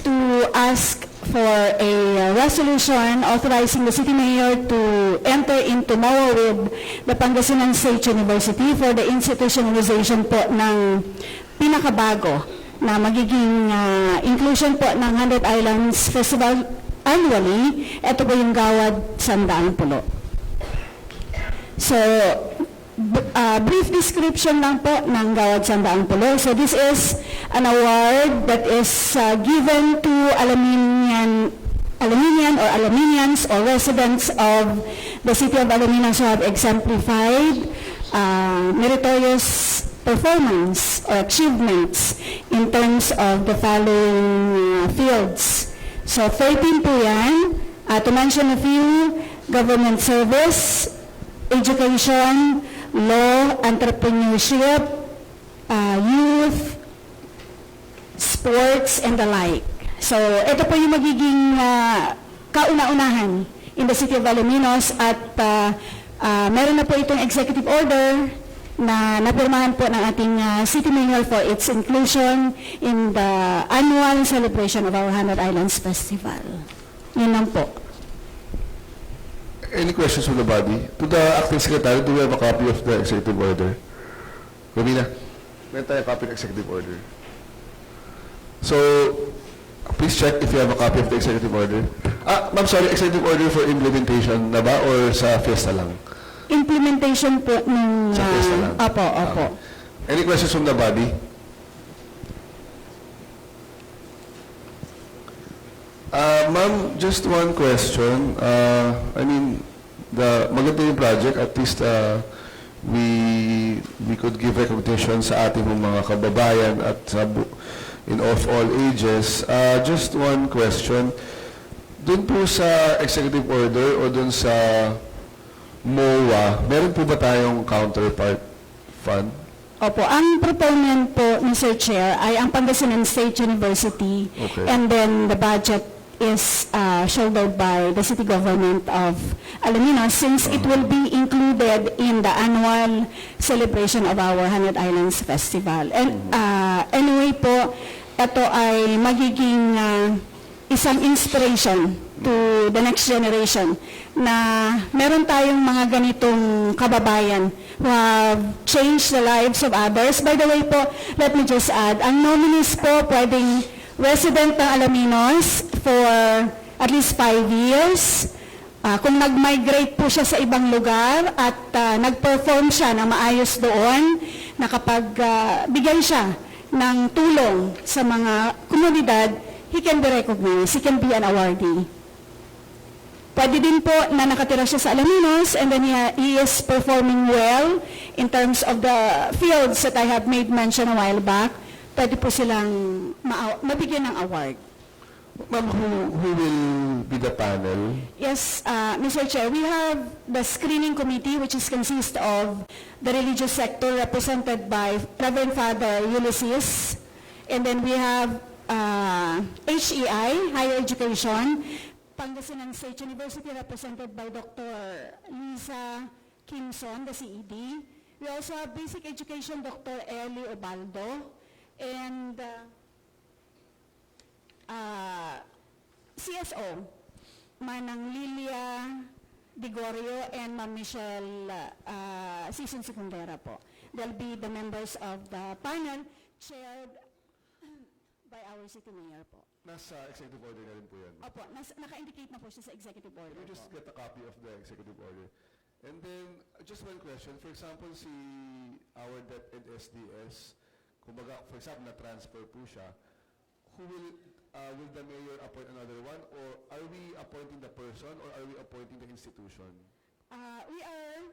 to ask for a resolution authorizing the City Mayor to enter into MOA with the Pangasinan State University for the institutionalization po ng pinakabago na magiging inclusion po ng 100 Islands Festival annually. Ito po yung Gawad Sandang Pulo. So, brief description lang po ng Gawad Sandaang Pulo. So this is an award that is given to Alaminian or Alaminians or residents of the city of Alaminos who have exemplified meritorious performance or achievements in terms of the following fields. So 13 po yan. To mention a few, government service, education, law, entrepreneurship, youth, sports, and the like. So, ito po yung magiging kauna-unahan in the city of Alaminos at meron na po itong executive order na napirmahan po ng ating city mayor for its inclusion in the annual celebration of our 100 Islands Festival. Yun lang po. Any questions from the body? To the acting secretary, do we have a copy of the executive order? Romina, meron tayo copy ng executive order. So, please check if you have a copy of the executive order. Ma'am, sorry, executive order for implementation na ba or sa fiesta lang? Implementation po ng... Sa fiesta lang? Opo. Any questions from the body? Ma'am, just one question. I mean, maganda yung project. At least we could give recognition sa ating mga kababayan at of all ages. Just one question. Doon po sa executive order o doon sa MOA, meron po ba tayong counterpart fund? Opo, ang proponent po, Mr. Chair, ay ang Pangasinan State University. Okay. And then the budget is shouldered by the city government of Alaminos since it will be included in the annual celebration of our 100 Islands Festival. And anyway po, ito ay magiging isang inspiration to the next generation na meron tayong mga ganitong kababayan who have changed the lives of others. By the way po, let me just add, ang nominees po pwedeng resident ng Alaminos for at least 5 years. Kung nag-migrate po siya sa ibang lugar at nag-perform siya na maayos doon, nakapagbigay siya ng tulong sa mga komunidad, he can be recognized, he can be an awardee. Pwede din po na nakatira siya sa Alaminos and then he is performing well in terms of the fields that I have made mention a while back. Pwede po silang mabigyan ng award. Ma'am, who will be the panel? Yes, Mr. Chair, we have the screening committee which is consist of the religious sector represented by Reverend Father Ulysses, and then we have HEI, Higher Education, Pangasinan State University represented by Dr. Lisa Kimson, the CED. We also have Basic Education, Dr. Eli Obaldo, and CSO, Manang Lilia Digorio and Ma'am Michelle Season Secundera po. They'll be the members of the panel chaired by our city mayor po. Nasa executive order na rin po yan. Opo, naka-indicate na po siya sa executive order Can we just po. get a copy of the executive order? And then, just one question. For example, si our DEP and SDS, kumbaga, for example, na-transfer po siya, will the mayor appoint another one, or are we appointing the person, or are we appointing the institution? We are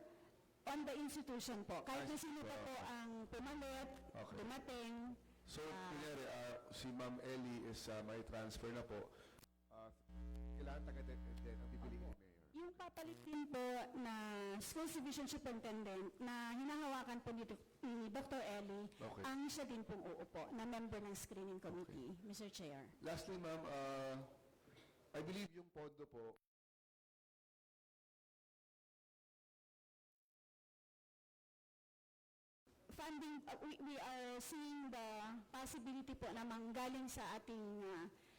on the institution po. Kahit na sino pa po ang pumalit, Okay. dumating, So, kunyari, si Ma'am Ellie is may transfer na po. Kailangan taga-DEP and then ang pipiliin ni mayor. yung papalit din po na Schools Division Superintendent na hinahawakan po ni Dr. Eli, Okay. ang siya din pong uupo na member ng screening committee, Mr. Chair. Lastly, ma'am, I believe yung PODO po, Funding, we are seeing the possibility po na manggaling sa ating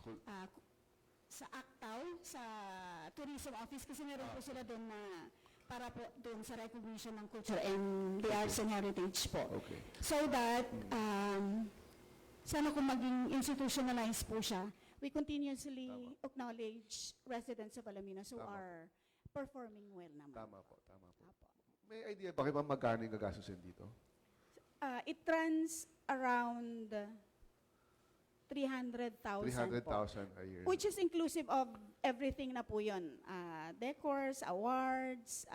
Cool. sa ACTAW, sa Tourism Office, kasi meron po sila doon na para po doon sa recognition ng culture and the arts and heritage po. Okay. So that, sana kung maging institutionalized po siya, We continuously acknowledge residents of Alaminos who Tama. are performing well naman. Tama po, tama po. Apo. May idea ba kayo ma'am magkano yung gagastusin dito? It runs around 300,000 po. 300,000 a year. Which is inclusive of everything na po yun. Decors, awards,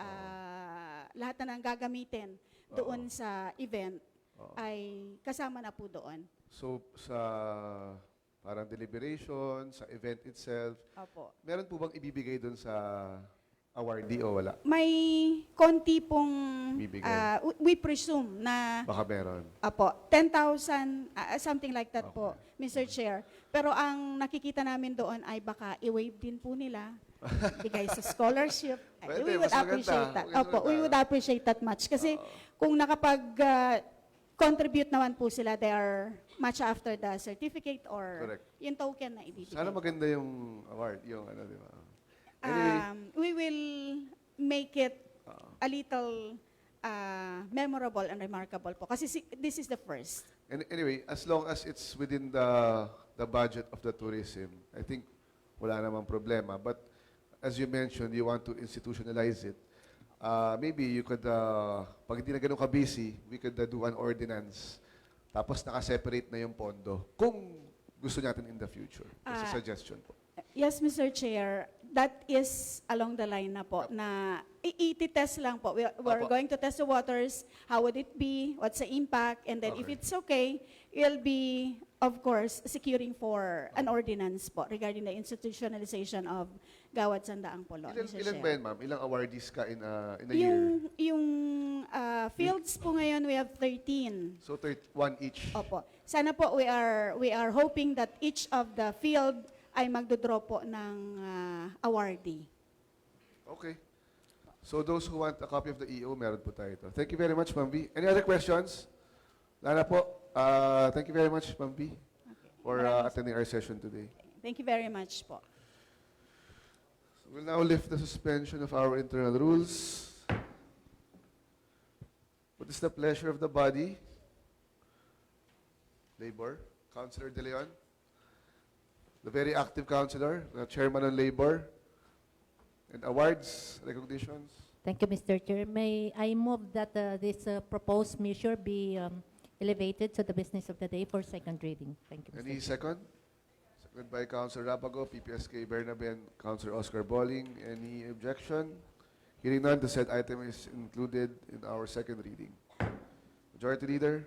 lahat na nang gagamitin doon sa event ay kasama na po doon. So, sa parang deliberation, sa event itself, Opo. meron po bang ibibigay doon sa awardee o wala? May konti pong, Bibigay. we presume na Baka meron. Apo, 10,000, something like that po, Mr. Chair. Pero ang nakikita namin doon ay baka i-waive din po nila, bigay sa scholarship. Pwede, We would mas maganda. appreciate that. Mas Opo, we maganda. would appreciate that much. Kasi kung nakapag-contribute naman po sila, they are much after the certificate or Correct. yung token na ibibigay. Sana maganda yung award, yung ano, di ba? Anyway, We will make it a little memorable and remarkable po. Kasi this is the first. anyway, as long as it's within the budget of the tourism, I think wala namang problema. But as you mentioned, you want to institutionalize it. Maybe you could, pag hindi na ganun ka-busy, we could do an ordinance. Tapos naka-separate na yung pondo. Kung gusto natin in the future. It's a suggestion po. Yes, Mr. Chair. That is along the line na po, na i-test lang po. We're Opo. going to test the waters. How would it be? What's the impact? And then if Okay. it's okay, we'll be, of course, securing for an ordinance po regarding the institutionalization of Gawad Sandaang Polo, Ilan Mr. ba Chair. yan, ma'am? Ilang awardees ka in a year? Yung fields po ngayon, we have 13. So, one each. Opo. Sana po we are hoping that each of the field ay magdodraw po ng awardee. Okay. So those who want a copy of the EO, meron po tayo ito. Thank you very much, Ma'am B. Any other questions? Lana po, thank you very much, Ma'am B, for attending our session today. Thank you very much po. So we'll now lift the suspension of our internal rules. What is the pleasure of the body? Labor. Councilor De Leon. The very active councilor, the chairman on labor. And awards, recognitions. Thank you, Mr. Chair. May I move that this proposed measure be elevated to the business of the day for second reading. Thank you, Mr. Any Chair. second? Seconded by Councilor Rapago, PPSK Bernabe, and Councilor Oscar Bolling. Any objection? Hearing none, the said item is included in our second reading. Majority Leader?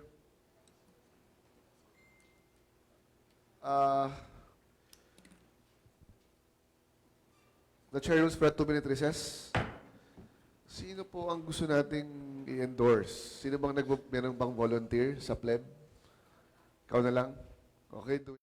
The chair rules for a 2-minute recess. Sino po ang gusto nating i-endorse? Sino bang meron bang volunteer sa pleb? Ikaw na lang? Okay, do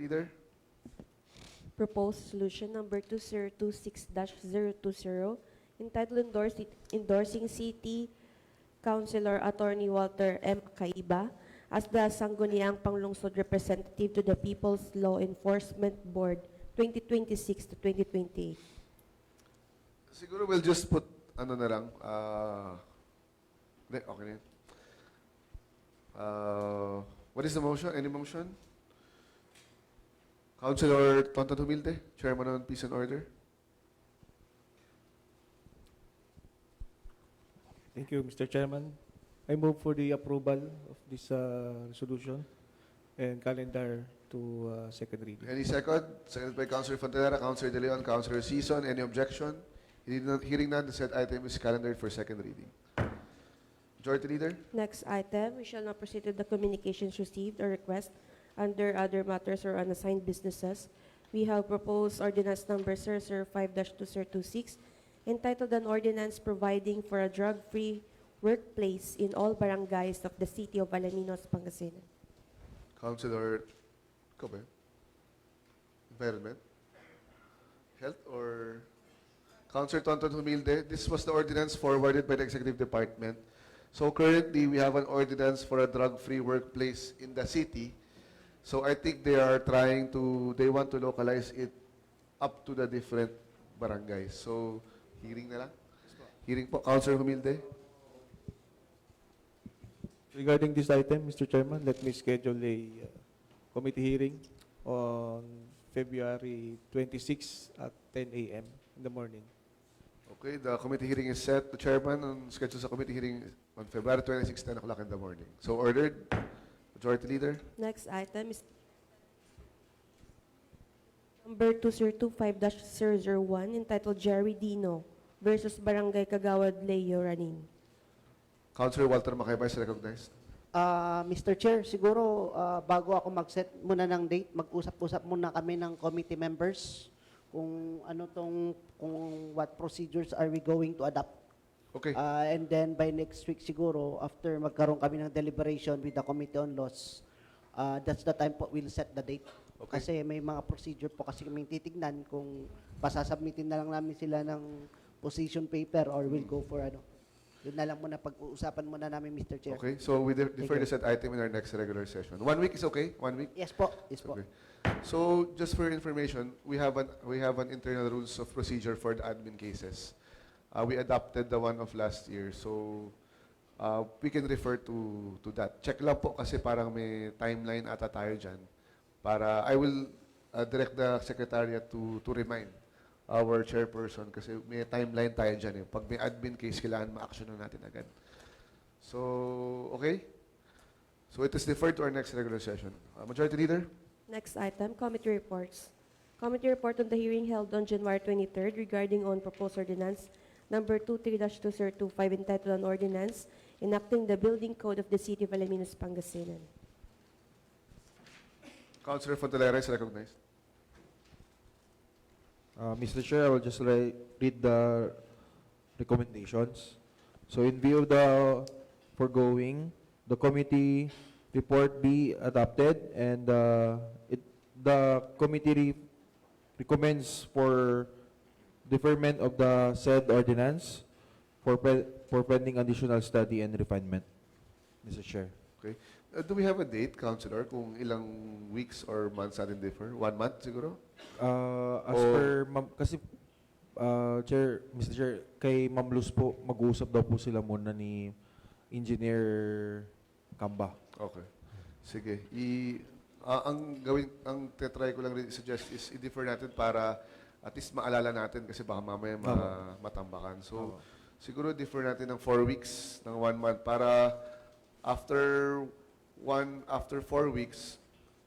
Leader? Proposed solution number 2026-020, entitled Endorsing City Councilor Attorney Walter M. Caiba as the Sangguniang Panglungsod Representative to the People's Law Enforcement Board 2026 to 2028. Siguro we'll just put, ano na lang, hindi, okay na yun. What is the motion? Any motion? Councilor Tonton Humilde, Chairman on Peace and Order. Thank you, Mr. Chairman. I move for the approval of this resolution and calendar to second reading. Any second? Seconded by Councilor Fontanera, Councilor De Leon, Councilor Season. Any objection? Hearing none, the said item is calendared for second reading. Majority Leader? Next item, we shall now proceed to the communications received or request under other matters or unassigned businesses. We have proposed ordinance number 005-2026, entitled an ordinance providing for a drug-free workplace in all barangays of the city of Alaminos, Pangasinan. Councilor, ikaw ba yun? Environment? Health or... Councilor Tonton Humilde, this was the ordinance forwarded by the Executive Department. So currently, we have an ordinance for a drug-free workplace in the city. So I think they are trying to, they want to localize it up to the different barangays. So, hearing na lang? Hearing po, Councilor Humilde. Regarding this item, Mr. Chairman, let me schedule a committee hearing on February 26 at 10 a.m. in the morning. Okay, the committee hearing is set. The chairman on schedule sa committee hearing on February 26, 10 o'clock in the morning. So ordered. Majority Leader. Next item is number 2025-001, entitled Jerry Dino versus Barangay Kagawad Leo Ranin. Councilor Walter Macayba is recognized. Mr. Chair, siguro bago ako mag-set muna ng date, mag-usap-usap muna kami ng committee members kung what procedures are we going to adopt. Okay. And then by next week siguro, after magkaroon kami ng deliberation with the Committee on Laws, that's the time po we'll set the date. Okay. Kasi may mga procedure po kasi kaming titignan kung pasasubmitin na lang namin sila ng position paper or we'll go for ano. Yun na lang muna pag-uusapan muna namin, Mr. Chair. Okay, so we defer you. the said item in our next regular session. 1 week is okay? 1 week? Yes po. Yes po. Okay. So, just for information, we have an internal rules of procedure for the admin cases. We adopted the one of last year, so we can refer to that. Check lang po kasi parang may timeline ata tayo dyan. Para, I will direct the Secretariat to remind our chairperson kasi may timeline tayo dyan. Pag may admin case, kailangan ma-action na natin agad. So, okay? So, it is deferred to our next regular session. Majority Leader? Next item, committee reports. Committee report on the hearing held on January 23rd regarding on proposed ordinance number 23-2025, entitled an ordinance enacting the building code of the city of Alaminos, Pangasinan. Councilor Fontalera is recognized. Mr. Chair, I will just read the recommendations. So in view of the foregoing, the committee report be adopted and the committee recommends for deferment of the said ordinance for pending additional study and refinement, Mr. Chair. Okay. Do we have a date, Councilor, kung ilang weeks or months natin differ? 1 month siguro? As per, kasi, Chair, Mr. Chair, kay Ma'am Luz po, mag-uusap daw po sila muna ni Engineer Camba. Okay. Sige. Ang tetry ko lang rin suggest is i-defer natin para at least maalala natin kasi baka mamaya matambakan. So, siguro defer natin ng 4 weeks, ng 1 month para after 4 weeks,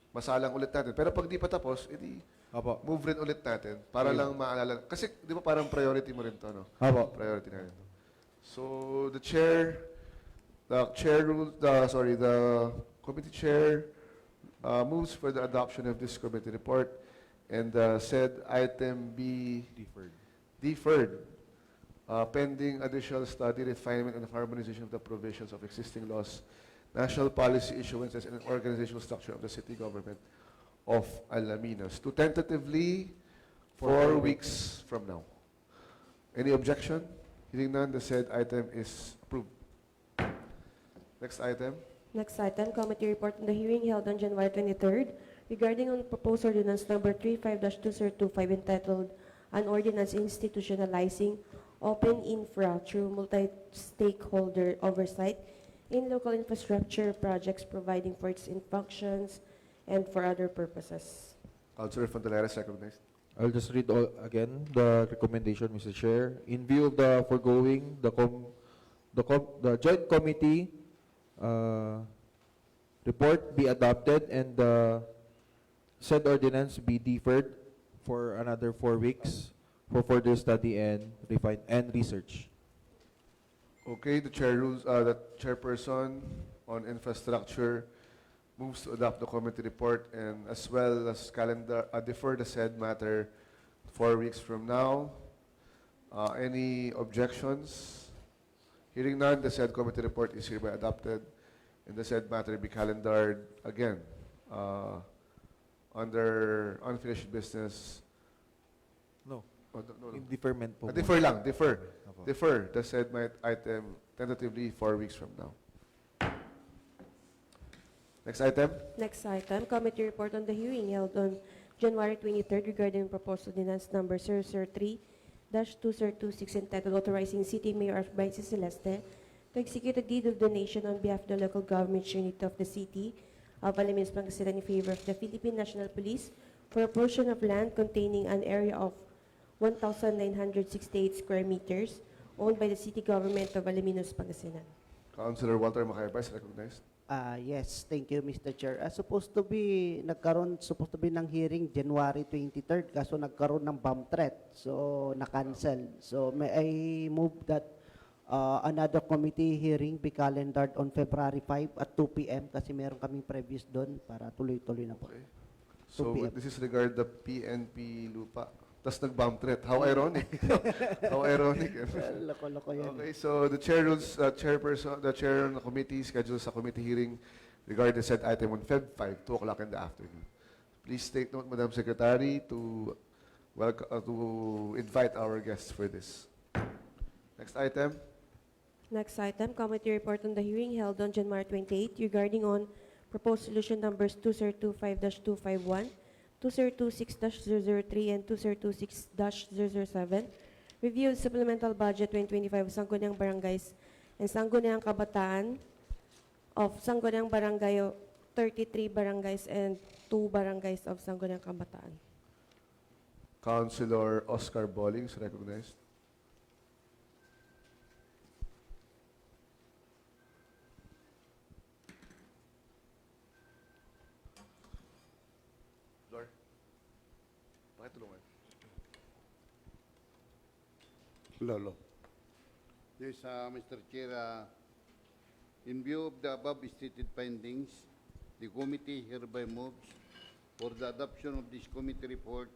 masalang ulit natin. Pero pag di pa tapos, edi move rin ulit natin para lang maalala. Kasi di ba parang priority mo rin to, no? Priority na rin to. So, the committee chair moves for the adoption of this committee report and said item be deferred pending additional study, refinement, and harmonization of the provisions of existing laws, national policy issuances, and organizational structure of the city government of Alaminos to tentatively 4 weeks from now. Any objection? Hearing none, the said item is approved. Next item. Next item, committee report on the hearing held on January 23rd regarding on proposed ordinance number 35-2025 entitled An Ordinance Institutionalizing Open Infra through Multi-Stakeholder Oversight in Local Infrastructure Projects Providing for its functions and for other purposes. Councilor Fontalera, recognized. I'll just read again the recommendation, Mr. Chair. In view of the foregoing, the joint committee report be adopted and the said ordinance be deferred for another 4 weeks for further study and research. Okay, the chair rules, the chairperson on infrastructure moves to adopt the committee report and as well as calendar, defer the said matter 4 weeks from now. Any objections? Hearing none, the said committee report is hereby adopted and the said matter be calendared again under unfinished business. No. No. In deferment po. Defer lang, defer. Apo. Defer the said item tentatively 4 weeks from now. Next item. Next item, committee report on the hearing held on January 23rd regarding proposed ordinance number 003-2026 entitled authorizing City Mayor of Bryce Celeste to execute a deed of donation on behalf of the local government unit of the City of Alaminos, Pangasinan in favor of the Philippine National Police for a portion of land containing an area of 1,968 square meters owned by the City Government of Alaminos, Pangasinan. Councilor Walter Macaypa is recognized. Yes, thank you, Mr. Chair. Supposed to be ng hearing January 23rd, kaso nagkaroon ng bomb threat. So, na-cancel. So, may I move that another committee hearing be calendared on February 5 at 2 p.m. kasi meron kaming previous doon para tuloy-tuloy na po. Okay. So, 2 p.m. this is regard the PNP lupa. Tapos nag-bomb threat. How ironic. How ironic. Loko-loko yan. Okay, so the chair rules, chairperson, the chair of the committee schedules a committee hearing regarding the said item on Feb 5, 2 o'clock in the afternoon. Please take note, Madam Secretary, to invite our guests for this. Next item. Next item, committee report on the hearing held on January 28 regarding on proposed solution numbers 2025-251, 2026-003, and 2026-007, review of supplemental budget 2025 of Sangguniang Barangays and Sangguniang Kabataan of Sangguniang Barangay 33 barangays and 2 barangays of Sangguniang Kabataan. Councilor Oscar Bolling is recognized. Lord, pakitulungan. Lolo. Yes, Mr. Chair, in view of the above stated findings, the committee hereby moves for the adoption of this committee report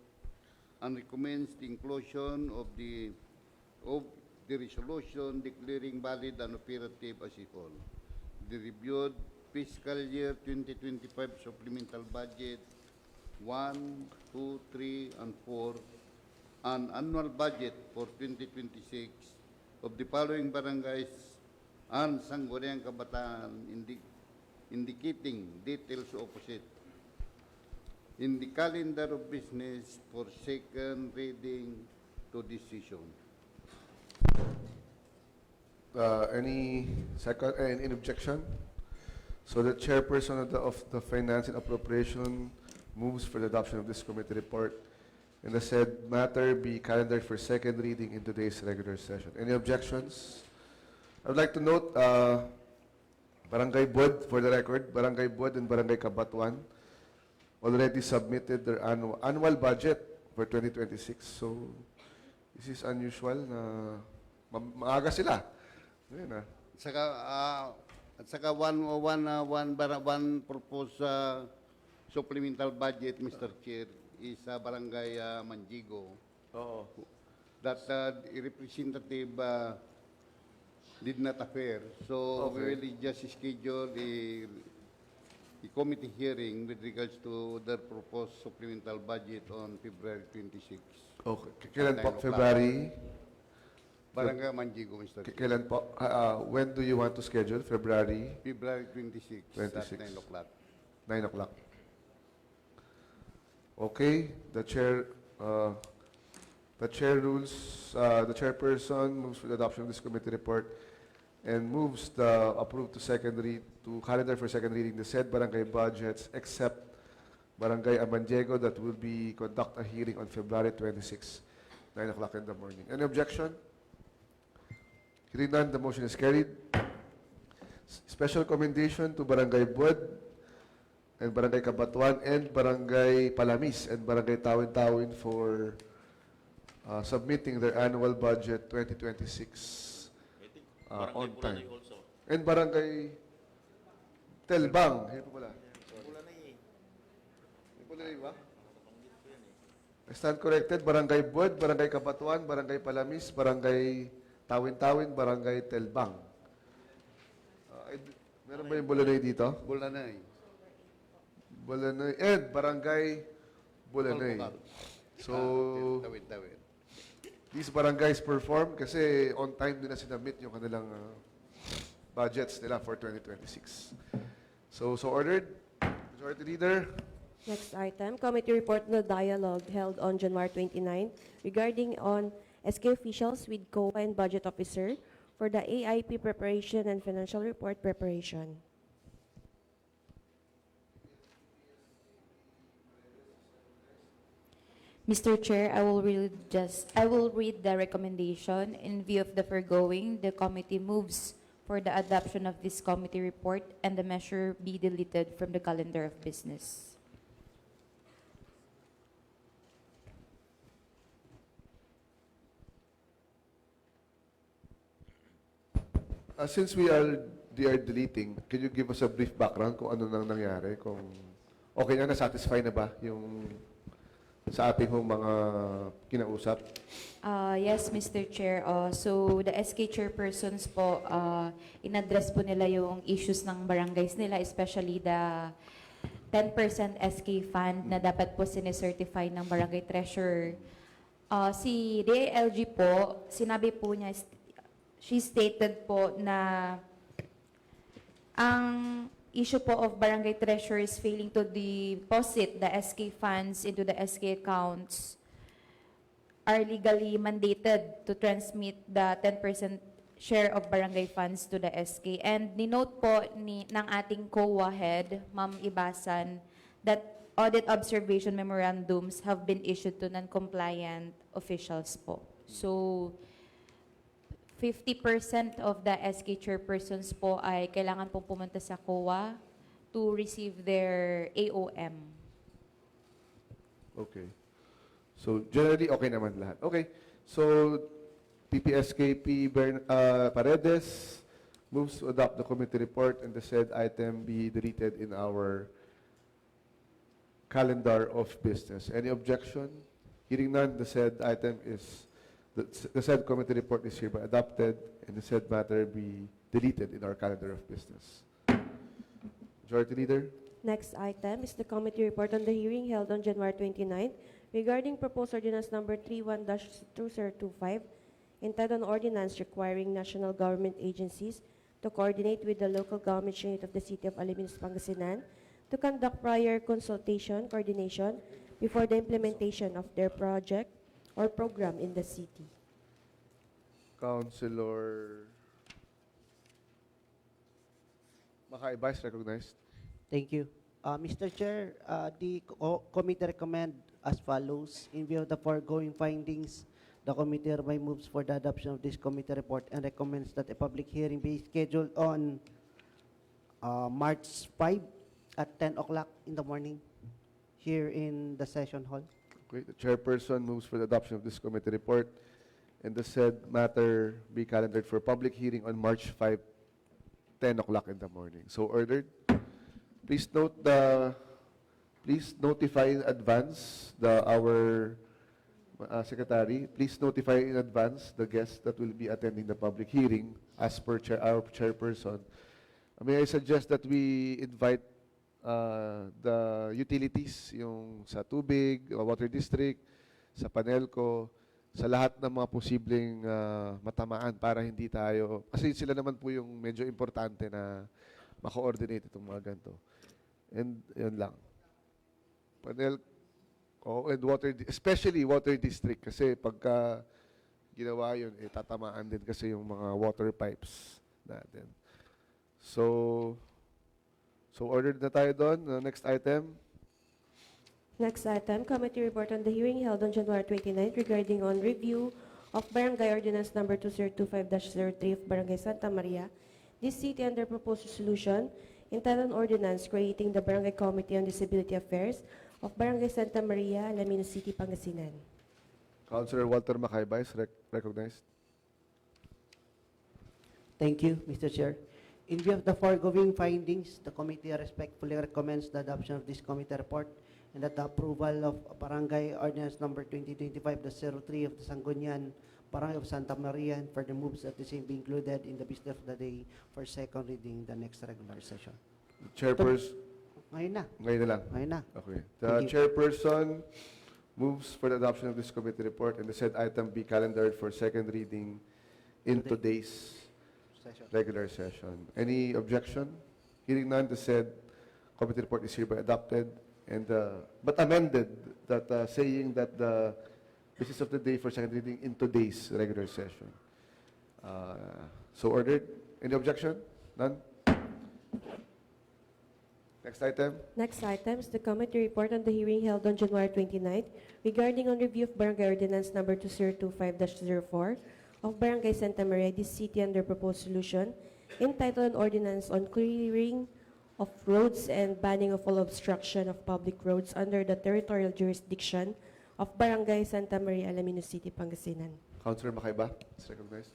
and recommends the inclusion of the resolution declaring valid and operative as a whole. The reviewed fiscal year 2025 supplemental budget 1, 2, 3, and 4, and annual budget for 2026 of the following barangays and Sangguniang Kabataan indicating details opposite in the calendar of business for second reading to decision. Any objection? So the chairperson of the Finance and Appropriation moves for the adoption of this committee report and the said matter be calendared for second reading in today's regular session. Any objections? I would like to note Barangay Bud, for the record, Barangay Bud and Barangay Kabatuan already submitted their annual budget for 2026. So this is unusual na maaga sila. Ayun, At saka one proposed supplemental budget, Mr. Chair, is Barangay Manjigo. Oo. That the representative did not appear. So Okay. we will just schedule a committee hearing with regards to their proposed supplemental budget on February 26. Okay. Kailan po? 9 o'clock. February? Barangay Manjigo, Mr. Chair. Kailan po? When do you want to schedule? February February 26, 26. at 9 o'clock. 9 o'clock. Okay, the chair rules, the chairperson moves for the adoption of this committee report and moves the approved to calendar for second reading the said barangay budgets except Barangay Amandiego that will be conduct a hearing on February 26, 9 o'clock in the morning. Any objection? Hearing none, the motion is carried. Special commendation to Barangay Buad and Barangay Kabatuan and Barangay Palamis and Barangay Tawin-Tawin for submitting their annual budget 2026 on time. And Barangay Telbang. Yan po pala. Yan po nila iba? I stand corrected. Barangay Buad, Barangay Kabatuan, Barangay Palamis, Barangay Tawin-Tawin, Barangay Telbang. Meron ba yung Bulanay dito? Bulanay. Bulanay and Barangay Bulanay. So, Tawid. these barangays perform kasi on time din na sinabit yung kanilang budgets nila for 2026. So ordered. Majority Leader. Next item, committee report on the dialogue held on January 29 regarding on SK officials with COA and budget officer for the AIP preparation and financial report preparation. Mr. Chair, I will read the recommendation. In view of the foregoing, the committee moves for the adoption of this committee report and the measure be deleted from the calendar of business. Since they are deleting, can you give us a brief background kung ano nang nangyari? Kung okay na, na-satisfy na ba yung sa ating mga kinausap? Yes, Mr. Chair. So, the SK chairpersons po, in-address po nila yung issues ng barangays nila, especially the 10% SK fund na dapat po sinicertify ng barangay treasurer. Si DALG po, sinabi po niya, she stated po na ang issue po of barangay treasurers failing to deposit the SK funds into the SK accounts are legally mandated to transmit the 10% share of barangay funds to the SK. And ninote po ng ating COA head, Ma'am Ibasan, that audit observation memorandums have been issued to non-compliant officials po. So, 50% of the SK chairpersons po ay kailangan pong pumunta sa COA to receive their AOM. Okay. So, generally, okay naman lahat. Okay. So, PPSKP Paredes moves to adopt the committee report and the said item be deleted in our calendar of business. Any objection? Hearing none, the said item is the said committee report is hereby adopted and the said matter be deleted in our calendar of business. Majority Leader. Next item is the committee report on the hearing held on January 29 regarding proposed ordinance number 31-2025 entitled Ordinance requiring national government agencies to coordinate with the local government unit of the City of Alaminos, Pangasinan to conduct prior coordination before the implementation of their project or program in the city. Councilor Makaiba is recognized. Thank you. Mr. Chair, the committee recommend as follows. In view of the foregoing findings, the committee hereby moves for the adoption of this committee report and recommends that a public hearing be scheduled on March 5 at 10 o'clock in the morning here in the session hall. Okay, the chairperson moves for the adoption of this committee report and the said matter be calendared for public hearing on March 5, 10 o'clock in the morning. So ordered. Please notify in advance our secretary. Please notify in advance the guests that will be attending the public hearing as per our chairperson. May I suggest that we invite the utilities, yung sa tubig, water district, sa Panelco, sa lahat ng mga posibleng matamaan para hindi tayo, kasi sila naman po yung medyo importante na mako-coordinate itong mga ganito. And yun lang. And especially water district, kasi pagka ginawa yun, tatamaan din kasi yung mga water pipes natin. So ordered na tayo doon. Next item. Next item, committee report on the hearing held on January 29 regarding on review of Barangay Ordinance Number 2025-03 of Barangay Santa Maria, this city under proposed resolution entitled Ordinance Creating the Barangay Committee on Disability Affairs of Barangay Santa Maria, Alamino City, Pangasinan. Councilor Walter Macayba is recognized. Thank you, Mr. Chair. In view of the foregoing findings, the committee respectfully recommends the adoption of this committee report and that the approval of Barangay Ordinance Number 2025-03 of the Sangguniang Barangay of Santa Maria and further moves that the same be included in the business of the day for second reading the next regular session. Chairperson. Ngayon na. Ngayon na lang. Ngayon na. Okay. The Thank you. chairperson moves for the adoption of this committee report and the said item be calendared for second reading in today's regular session. Any objection? Hearing none, the said committee report is hereby adopted and but amended that saying that the business of the day for second reading in today's regular session. So ordered. Any objection? None? Next item. Next item is the committee report on the hearing held on January 29 regarding on review of Barangay Ordinance Number 2025-04 of Barangay Santa Maria, this city under proposed solution entitled Ordinance on Clearing of Roads and Banning of all obstruction of public roads under the territorial jurisdiction of Barangay Santa Maria, Alamino City, Pangasinan. Councilor Macayba is recognized.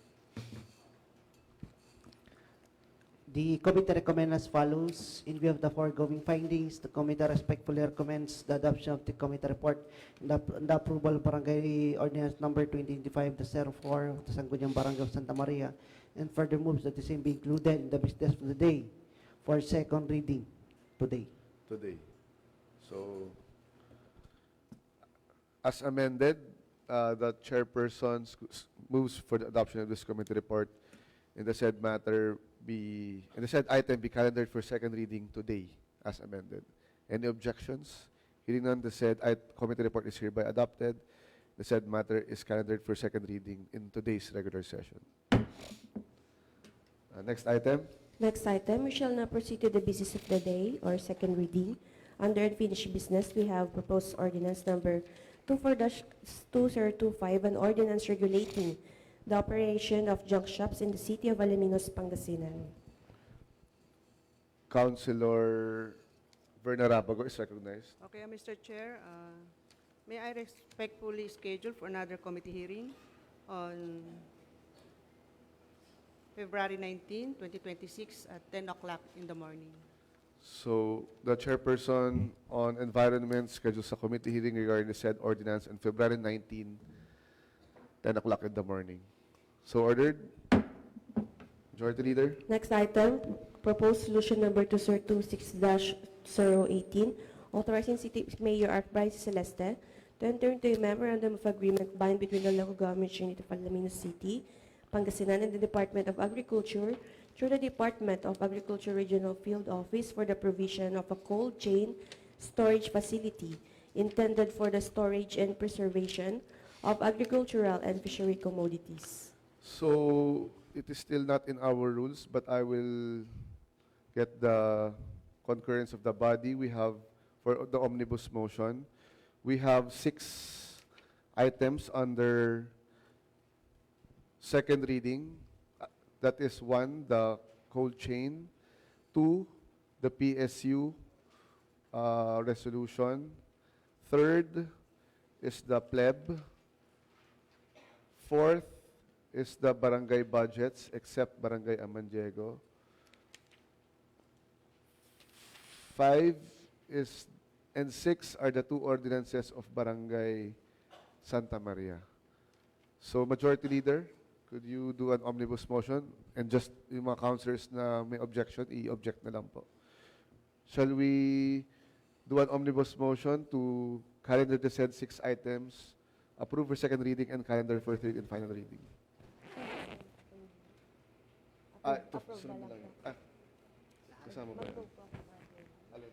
The committee recommends as follows. In view of the foregoing findings, the committee respectfully recommends the adoption of the committee report and the approval of Barangay Ordinance Number 2025-04 of the Sangguniang Barangay of Santa Maria and further moves that the same be included in the business of the day for second reading today. So, as amended, the chairperson moves for the adoption of this committee report in the said matter in the said item be calendared for second reading today as amended. Any objections? Hearing none, the said committee report is hereby adopted. The said matter is calendared for second reading in today's regular session. Next item. Next item, we shall now proceed to the business of the day or second reading. Under unfinished business, we have proposed ordinance number 24-2025, an ordinance regulating the operation of junk shops in the city of Alaminos, Pangasinan. Councilor Verna Rabago is recognized. Okay, Mr. Chair, may I respectfully schedule for another committee hearing on February 19, 2026 at 10 o'clock in the morning. So, the chairperson on environment schedules a committee hearing regarding the said ordinance on February 19, 10 o'clock in the morning. So ordered. Majority Leader. Next item, proposed solution number 2026-018, authorizing City Mayor Archbryce Celeste to enter into a memorandum of agreement bind between the local government unit of Alaminos City, Pangasinan, and the Department of Agriculture through the Department of Agriculture Regional Field Office for the provision of a cold chain storage facility intended for the storage and preservation of agricultural and fishery commodities. So, it is still not in our rules, but I will get the concurrence of the body. We have, for the omnibus motion, we have 6 items under second reading. That is 1, the cold chain, 2, the PSU resolution, 3rd is the pleb, 4th is the barangay budgets, except Barangay Amandiego. 5 is, and 6 are the 2 ordinances of Barangay Santa Maria. So, Majority Leader, could you do an omnibus motion? And just yung mga councilors na may objection, i-object na lang po. shall we do an omnibus motion to calendar the said 6 items, approve for second reading and calendar for third and final reading? Ito, sunod na lang. Kasama ba yan? Alin?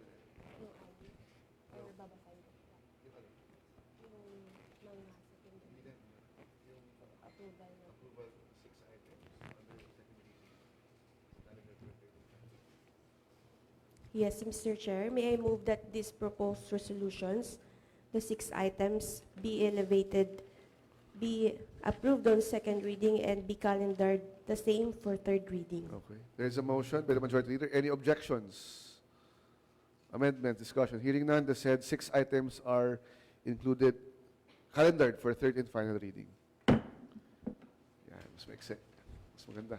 Yes, Mr. Chair, may I move that these proposed resolutions, the 6 items, be elevated, be approved on second reading and be calendared the same for third reading. Okay. There is a motion by the majority leader. Any objections? Amendment, discussion. Hearing none, the said 6 items are included, calendared for third and final reading. Yan, mas maikse. Mas maganda.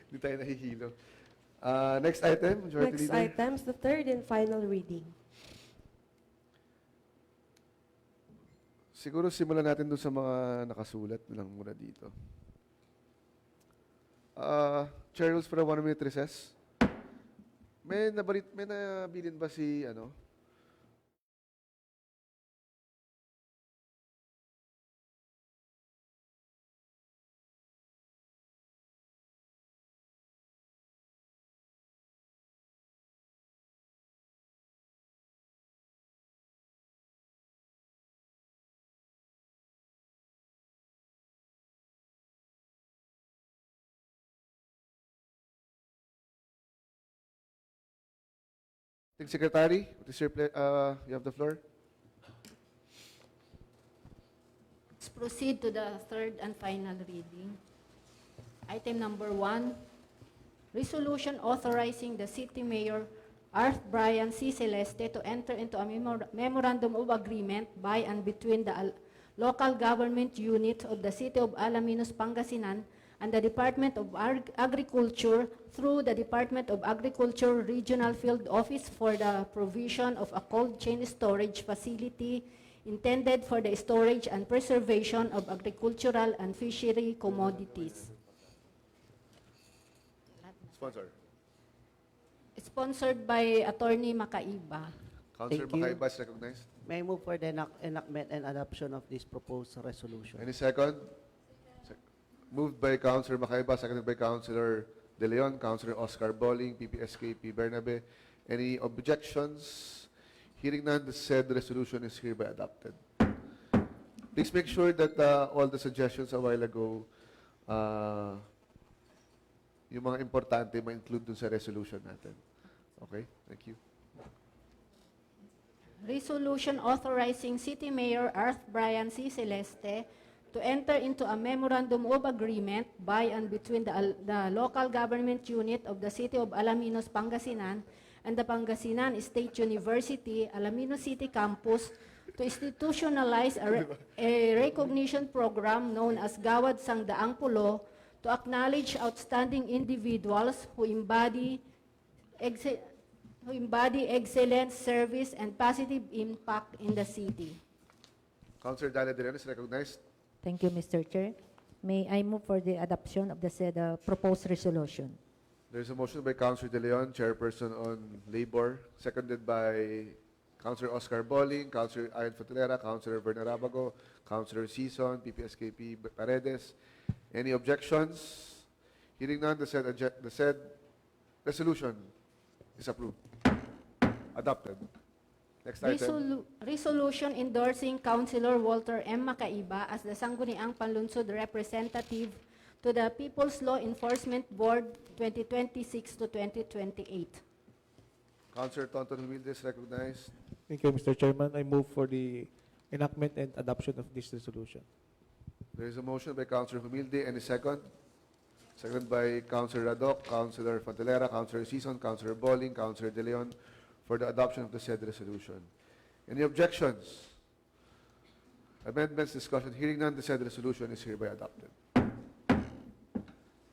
Hindi tayo nahihilo. Next item, majority Next leader. items, the third and final reading. Siguro simulan natin doon sa mga nakasulat lang muna dito. Chair rules for a 1-minute recess. May nabilin ba si Secretary, what is your you have the floor. Let's proceed to the third and final reading. Item number 1, resolution authorizing the City Mayor Arth Brian C. Celeste to enter into a memorandum of agreement by and between the local government unit of the City of Alaminos, Pangasinan and the Department of Agriculture through the Department of Agriculture Regional Field Office for the provision of a cold chain storage facility intended for the storage and preservation of agricultural and fishery commodities. Sponsor? Sponsored by Attorney Makaiba. Councilor Thank you. Makaiba is recognized. May I move for the enactment and adoption of this proposed resolution? Any second? Moved by Councilor Makaiba, seconded by Councilor De Leon, Councilor Oscar Bolling, PPSKP Bernabe. Any objections? Hearing none, the said resolution is hereby adopted. Please make sure that all the suggestions a while ago, yung mga importante ma-include dun sa resolution natin. Okay? Thank you. Resolution authorizing City Mayor Arth Brian C. Celeste to enter into a memorandum of agreement by and between the local government unit of the City of Alaminos, Pangasinan and the Pangasinan State University, Alaminos City Campus to institutionalize a recognition program known as Gawad Sang Daang Pulo to acknowledge outstanding individuals who embody excellent service and positive impact in the city. Councilor Dana De Leon is recognized. Thank you, Mr. Chair. May I move for the adoption of the said proposed resolution? There is a motion by Councilor De Leon, Chairperson on Labor, seconded by Councilor Oscar Bolling, Councilor Ayon Fotelera, Councilor Verna Rabago, Councilor Sison, PPSKP Paredes. Any objections? Hearing none, the said resolution is approved. Adopted. Next item. Resolution endorsing Councilor Walter M. Makaiba as the Sangguniang Panlunsod Representative to the People's Law Enforcement Board 2026 to 2028. Councilor Tonton Humilde is recognized. Thank you, Mr. Chairman. I move for the enactment and adoption of this resolution. There is a motion by Councilor Humilde. Any second? Seconded by Councilor Radok, Councilor Fotelera, Councilor Sison, Councilor Bolling, Councilor De Leon for the adoption of the said resolution. Any objections? Amendments, discussion, hearing none, the said resolution is hereby adopted.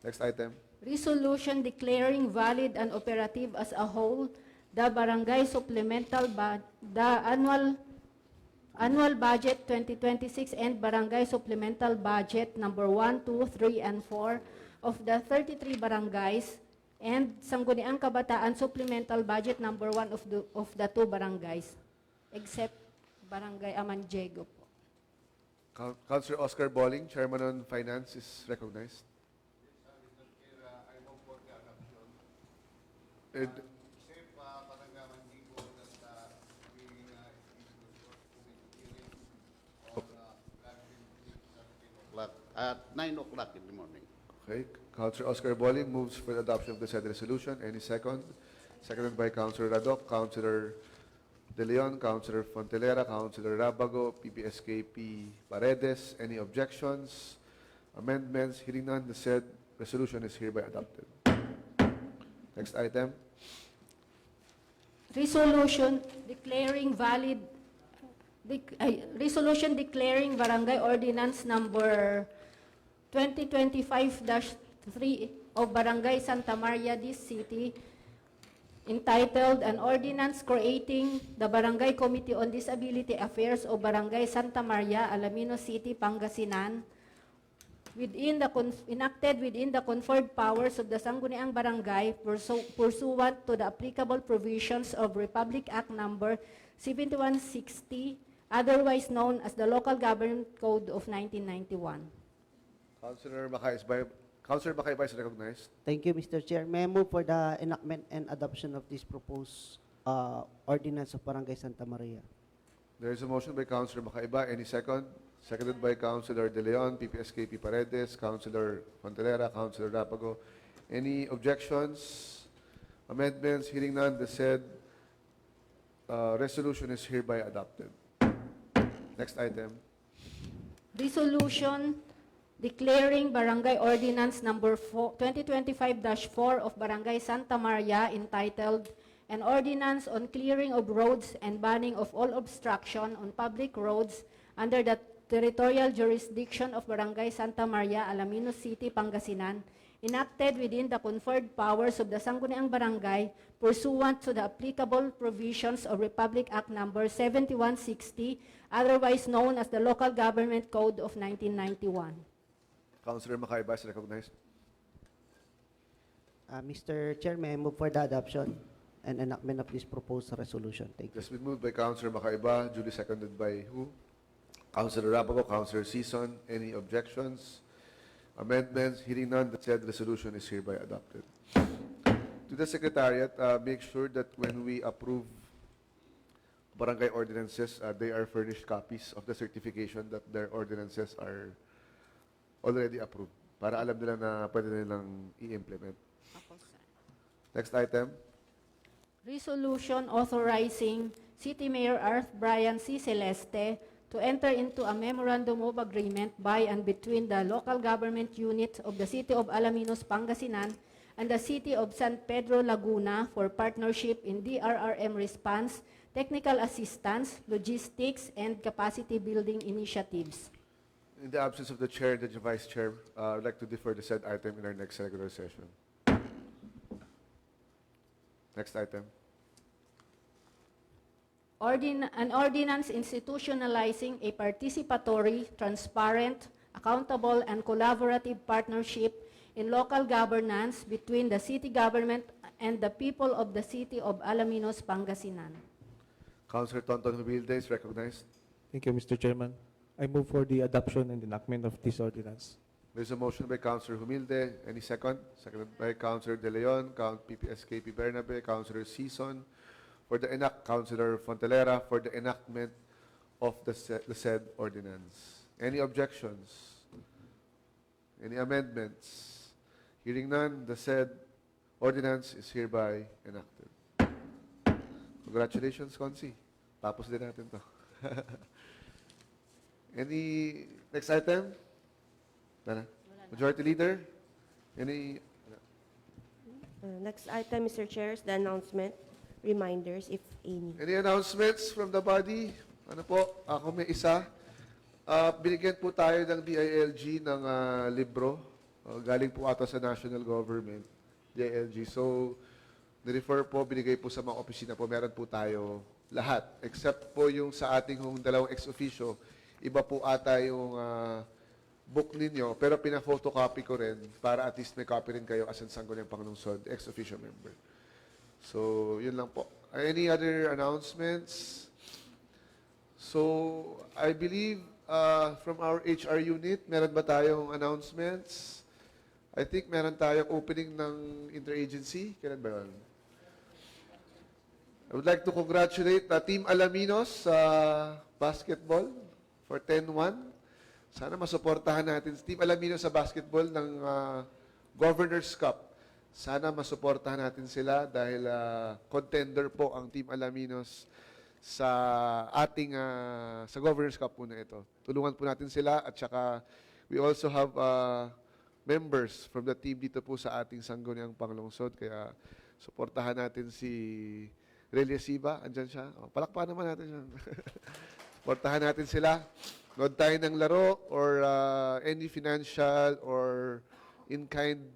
Next item. Resolution declaring valid and operative as a whole the Barangay Supplemental the Annual Budget 2026 and Barangay Supplemental Budget number 1, 2, 3, and 4 of the 33 barangays and Sangguniang Kabataan Supplemental Budget Number 1 of the two barangays, except Barangay Amanjego po. Councilor Oscar Bolling, Chairman on Finance, is recognized. And at 9 o'clock in the morning. Okay, Councilor Oscar Bolling moves for the adoption of the said resolution. Any second? Seconded by Councilor Radok, Councilor De Leon, Councilor Fontelera, Councilor Rabago, PPSKP Paredes. Any objections? Amendments? Hearing none, the said resolution is hereby adopted. Next item. Resolution declaring valid, resolution declaring Barangay Ordinance Number 2025-3 of Barangay Santa Maria, this city, entitled An Ordinance Creating the Barangay Committee on Disability Affairs of Barangay Santa Maria, Alaminos City, Pangasinan, enacted within the conferred powers of the Sangguniang Barangay pursuant to the applicable provisions of Republic Act Number 7160, otherwise known as the Local Government Code of 1991. Councilor Macay is recognized. Thank you, Mr. Chair. May I move for the enactment and adoption of this proposed ordinance of Barangay Santa Maria? There is a motion by Councilor Macaiba. Any second? Seconded by Councilor De Leon, PPSKP Paredes, Councilor Fontelera, Councilor Rapago. Any objections? Amendments? Hearing none, the said resolution is hereby adopted. Next item. Resolution declaring Barangay Ordinance Number 2025-4 of Barangay Santa Maria, entitled An Ordinance on Clearing of Roads and Banning of All Obstruction on Public Roads under the Territorial Jurisdiction of Barangay Santa Maria, Alaminos City, Pangasinan, enacted within the conferred powers of the Sangguniang Barangay pursuant to the applicable provisions of Republic Act Number 7160, otherwise known as the Local Government Code of 1991. Councilor Macaiba is recognized. Mr. Chair, may I move for the adoption and enactment of this proposed resolution? Thank you. Just been moved by Councilor Macaiba, duly seconded by who? Councilor Rapago, Councilor Sison. Any objections? Amendments? Hearing none, the said resolution is hereby adopted. To the Secretariat, make sure that when we approve barangay ordinances, they are furnished copies of the certification that their ordinances are already approved para alam nila na pwede nilang i-implement. Next item. Resolution authorizing City Mayor Arth Brian C. Celeste to enter into a memorandum of agreement by and between the local government unit of the City of Alaminos, Pangasinan, and the City of San Pedro, Laguna for partnership in DRRM response, technical assistance, logistics, and capacity building initiatives. In the absence of the Chair and the Vice Chair, I would like to defer the said item in our next regular session. Next item. An ordinance institutionalizing a participatory, transparent, accountable, and collaborative partnership in local governance between the city government and the people of the City of Alaminos, Pangasinan. Councilor Tonton Humilde is recognized. Thank you, Mr. Chairman. I move for the adoption and enactment of this ordinance. There's a motion by Councilor Humilde. Any second? Seconded by Councilor De Leon, PPSKP Bernabe, Councilor Sison, for the Councilor Fontelera for the enactment of the said ordinance. Any objections? Any amendments? Hearing none, the said ordinance is hereby enacted. Congratulations, Consi. Tapos din natin to. Any next item? Nana? Majority Leader? Any? Next item, Mr. Chair, is the announcement, reminders, if any. Any announcements from the body? Ano po? Ako may isa. Binigyan po tayo ng DILG ng libro. Galing po ata sa national government, DILG. So, nirefer po, binigay po sa mga opisina po. Meron po tayo lahat. Except po yung sa ating dalawang ex-officio, iba po ata yung book ninyo, pero pina-photocopy ko rin para at least may copy rin kayo as in Sangguniang Panglungsod, ex-officio member. So, yun lang po. Any other announcements? So, I believe from our HR unit, meron ba tayong announcements? I think meron tayong opening ng interagency. Kailan ba yun? I would like to congratulate Team Alaminos sa basketball for 10-1. Sana masuportahan natin Team Alaminos sa basketball ng Governor's Cup. Sana masuportahan natin sila dahil contender po ang Team Alaminos sa ating sa Governor's Cup po na ito. Tulungan po natin sila at saka we also have members from the team dito po sa ating Sangguniang Panglungsod. Kaya suportahan natin si Relia Siba. Andyan siya. Palakpakan naman natin siya. Suportahan natin sila. Nood tayo ng laro or any financial or in-kind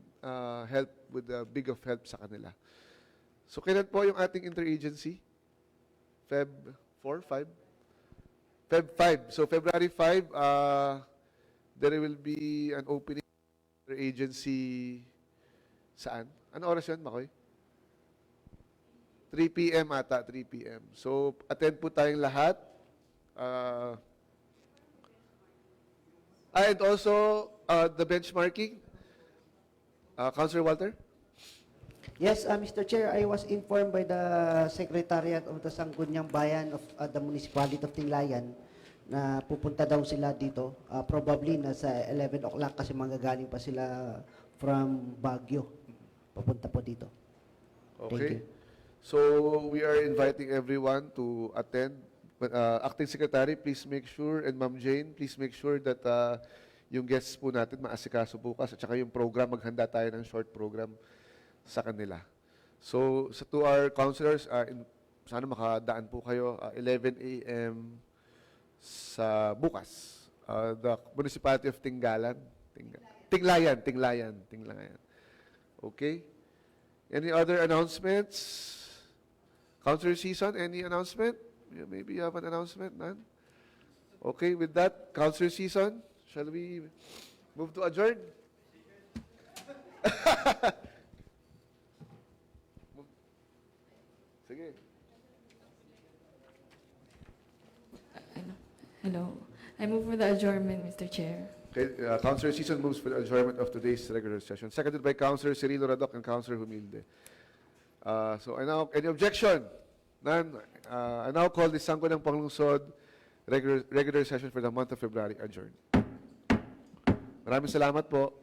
help with big of help sa kanila. So kailan po yung ating interagency? Feb 4, 5? Feb 5. So February 5, there will be an opening agency saan? Ano oras yun, Makoy? 3 p.m. ata, 3 p.m. So, attend po tayong lahat. And also, the benchmarking. Councilor Walter? Yes, Mr. Chair, I was informed by the Secretariat of the Sangguniang Bayan of the Municipality of Tinglayan na pupunta daw sila dito. Probably nasa 11 o'clock kasi manggagaling pa sila from Baguio. Papunta po dito. Okay. So, we are inviting everyone to attend. But, Acting Secretary, please make sure, and Ma'am Jane, please make sure that yung guests po natin maasikaso bukas at saka yung program, maghanda tayo ng short program sa kanila. So, to our councilors, sana makadaan po kayo 11 a.m. sa bukas. The Municipality of Tinglayan. Okay? Any other announcements? Councilor Season, any announcement? Maybe you have an announcement? None? Okay, with that, Councilor Season, shall we move to adjourn? Sige. Hello. I move for the adjournment, Mr. Chair. Okay, Councilor Season moves for the adjournment of today's regular session. Seconded by Councilor Cirilo Radoc and Councilor Humilde. So, any objection? None. I now call the Sangguniang Panglungsod regular session for the month of February adjourned. Maraming salamat po.